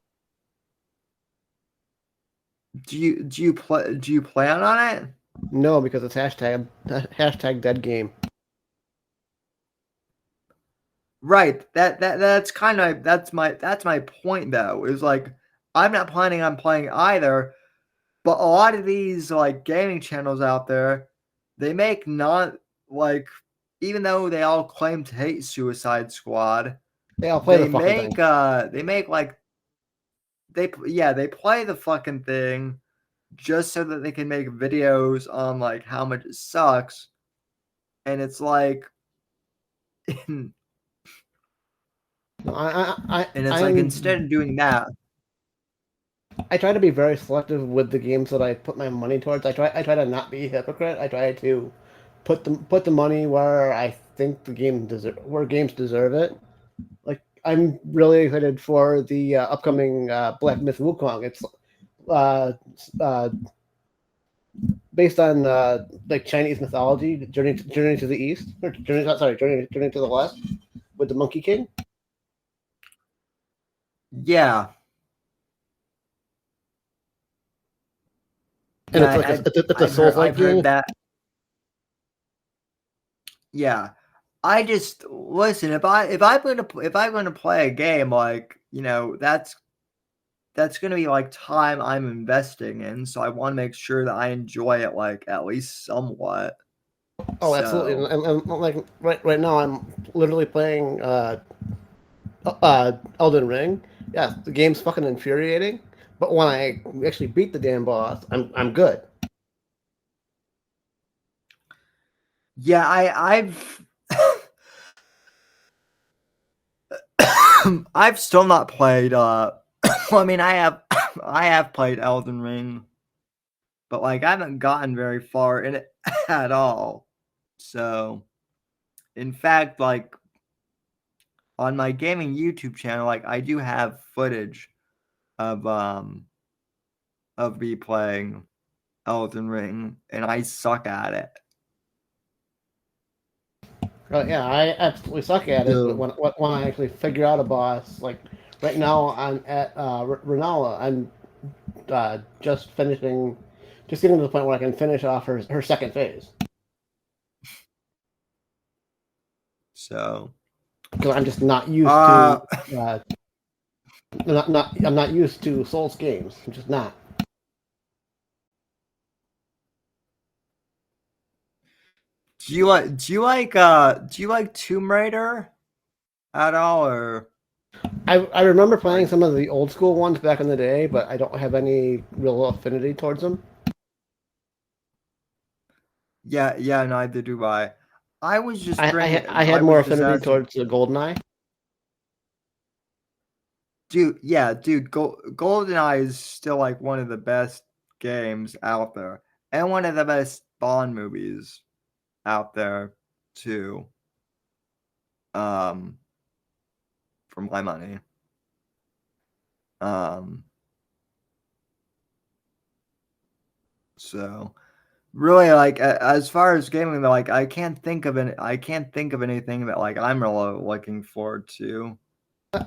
Do you plan on it? No, because it's hashtag dead game. Right. That's kind of that's my point though. Is like I'm not planning on playing either, but a lot of these like gaming channels out there, they make not like even though they all claim to hate Suicide Squad, They all play the fucking thing. they make like they play the fucking thing just so that they can make videos on like how much it sucks, and it's like and it's like instead of doing that, I try to be very selective with the games that I put my money towards. I try to not be a hypocrite. I try to put the money where I think where games deserve it. Like I'm really excited for the upcoming Black Myth Wukong. It's uh, uh, based on like Chinese mythology, Journey to the East, or Journey to the West, with the Monkey King. yeah. And Yeah, it's a Souls-like I've game. heard that. Yeah, I just listen. If I'm going to play a game, like that's going to be like time I'm investing in. So I want to make sure that I enjoy it, like at least somewhat. Oh, absolutely. So And like right now, I'm literally playing Elden Ring. Yeah, the game's fucking infuriating. But when I actually beat the damn boss, I'm good. yeah, I've I've still not played. Well, I mean, I have played Elden Ring, but like I haven't gotten very far in it at all. So, in fact, like on my gaming YouTube channel, like I do have footage of me playing Elden Ring, and I suck at it. Yeah, I absolutely suck at it. But So, when I actually figure out a boss, like right now, I'm at Renala. I'm just getting to the point where I can finish off her second phase. so Because I'm just not used to I'm not used to Souls games. I'm just not. do you like Tomb Raider at all, or I remember playing some of the old school ones back in the day, but I don't have any real affinity towards them. yeah, neither do I. I was just I had more affinity towards the GoldenEye. Dude, GoldenEye is still like one of the best games out there, and one of the best Bond movies out there too. For my money. So really, like as far as gaming, like I can't think of anything that like I'm really looking forward to.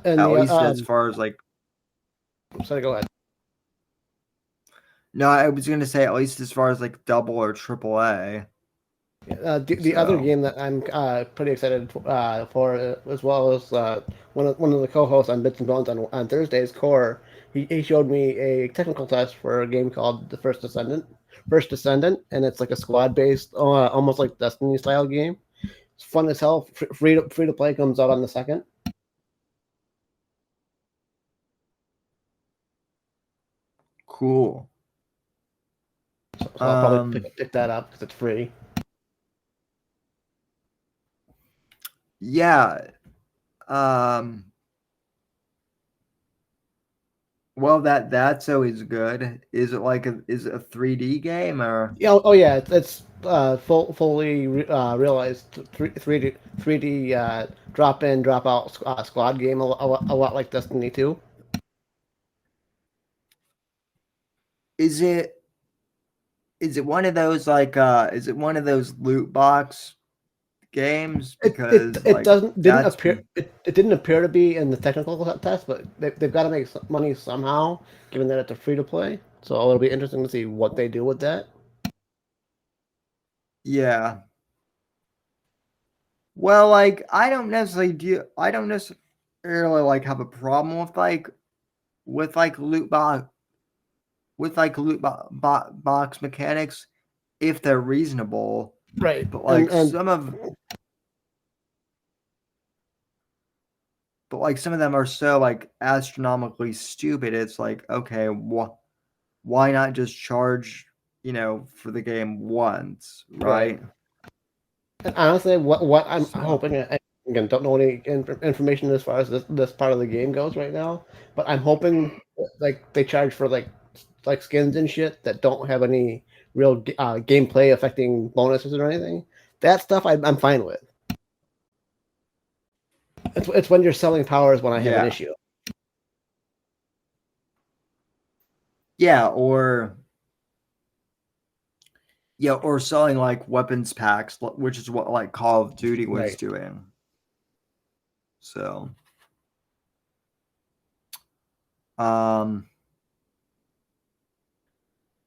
And At least as far as like. Sorry, go ahead. No, I was gonna say at least as far as like double or triple A. The other game that I'm pretty excited for, as well as one of the co-hosts on Bits and Bones on Thursdays, Core, he showed me a technical test for a game called The First Descendant, and it's like a squad-based, almost like Destiny style game. It's fun as hell. Free to play. Comes out on the 2nd. Cool. So I'll probably pick that up because it's free. Yeah. Well, that's always good. Is it like a 3D game or? Yeah. Oh yeah. It's fully realized 3D drop in drop out squad game, a lot like Destiny 2. Is it one of those like is it one of those loot box games? Because it like, didn't appear to be in the technical test, but they've got to make money somehow, given that it's a free to play. So it'll be interesting to see what they do with that. Yeah. Well, like I don't necessarily like have a problem with loot box mechanics if they're reasonable. Right. But like and some of them are so like astronomically stupid. It's like, okay, why not just charge, for the game once, right? And honestly, what I'm So- hoping, again, don't know any information as far as this part of the game goes right now, but I'm hoping like they charge for like skins and shit that don't have any real gameplay affecting bonuses or anything. That stuff I'm fine with. It's when you're selling powers when I have an issue. Yeah, or selling like weapons packs, which is what like Call of Duty was doing. So,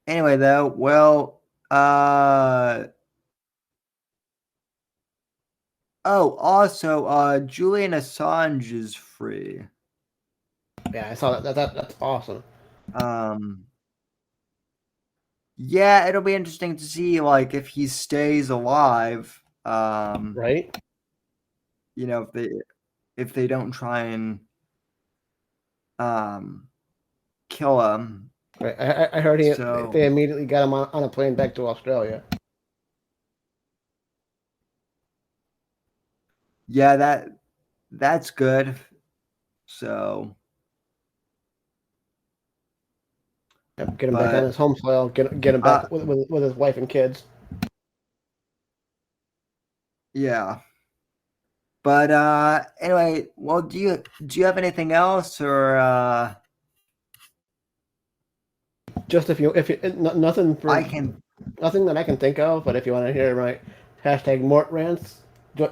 anyway, though, well, also, Julian Assange is free. Yeah, I saw that. That's awesome. Yeah, it'll be interesting to see like if he stays alive. Right. If they don't try and kill him. Right. I heard they immediately got him on a plane back to Australia. Yeah, that's good. So get him back on his home soil. Get him back with his wife and kids. Yeah. But anyway, well, do you have anything else or just if you nothing nothing that I can think of, but if you want to hear my hashtag Mort rants,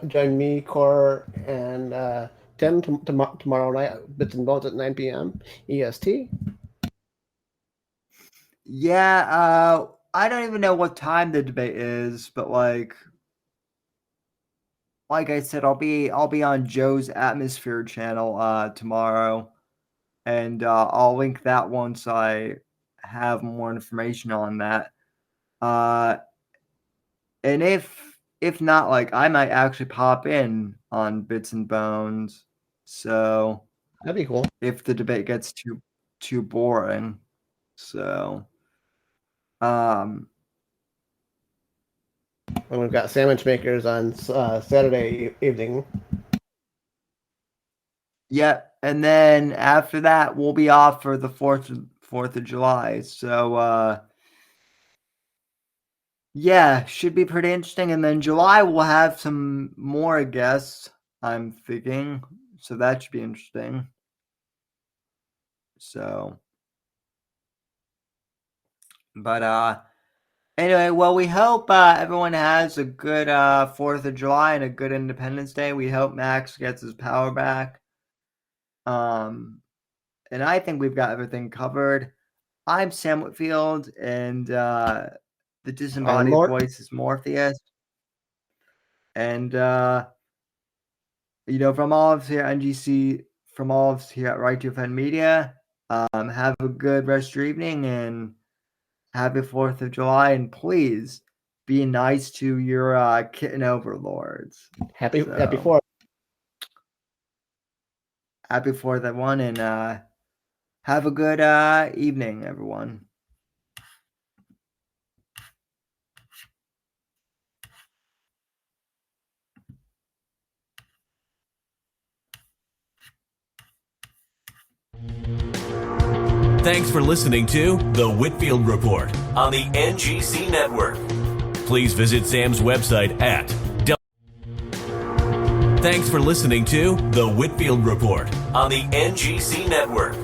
join me, Core, and Tim tomorrow night, Bits and Bones at 9 p.m. EST. Yeah, I don't even know what time the debate is, but like I said, I'll be on Joe's Atmosphere channel tomorrow, and I'll link that once I have more information on that. And if not, like I might actually pop in on Bits and Bones. So that'd be cool. If the debate gets too boring, so and we've got sandwich makers on Saturday evening. Yeah, and then after that we'll be off for the 4th of July. So yeah, should be pretty interesting. And then July we'll have some more guests, I'm thinking. So that should be interesting. So but anyway, well, we hope everyone has a good 4th of July and a good Independence Day. We hope Max gets his power back. And I think we've got everything covered. I'm Sam Whitfield, and the disembodied voice is Morpheus. And from all of us here at NGC, from all of us here at Right to Offend Media, have a good rest of your evening and happy 4th of July, and please be nice to your kitten overlords. Happy 4th. Happy 4th, everyone, and have a good evening, everyone. Thanks for listening to The Whitfield Report on the NGC Network. Please visit Sam's website at Thanks for listening to The Whitfield Report on the NGC Network.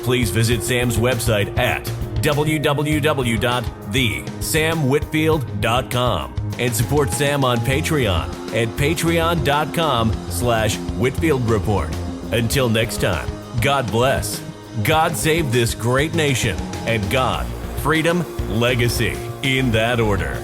Please visit Sam's website at www.thesamwhitfield.com and support Sam on Patreon at patreon.com/Whitfield Report. Until next time, God bless. God save this great nation, and God, freedom, legacy, in that order.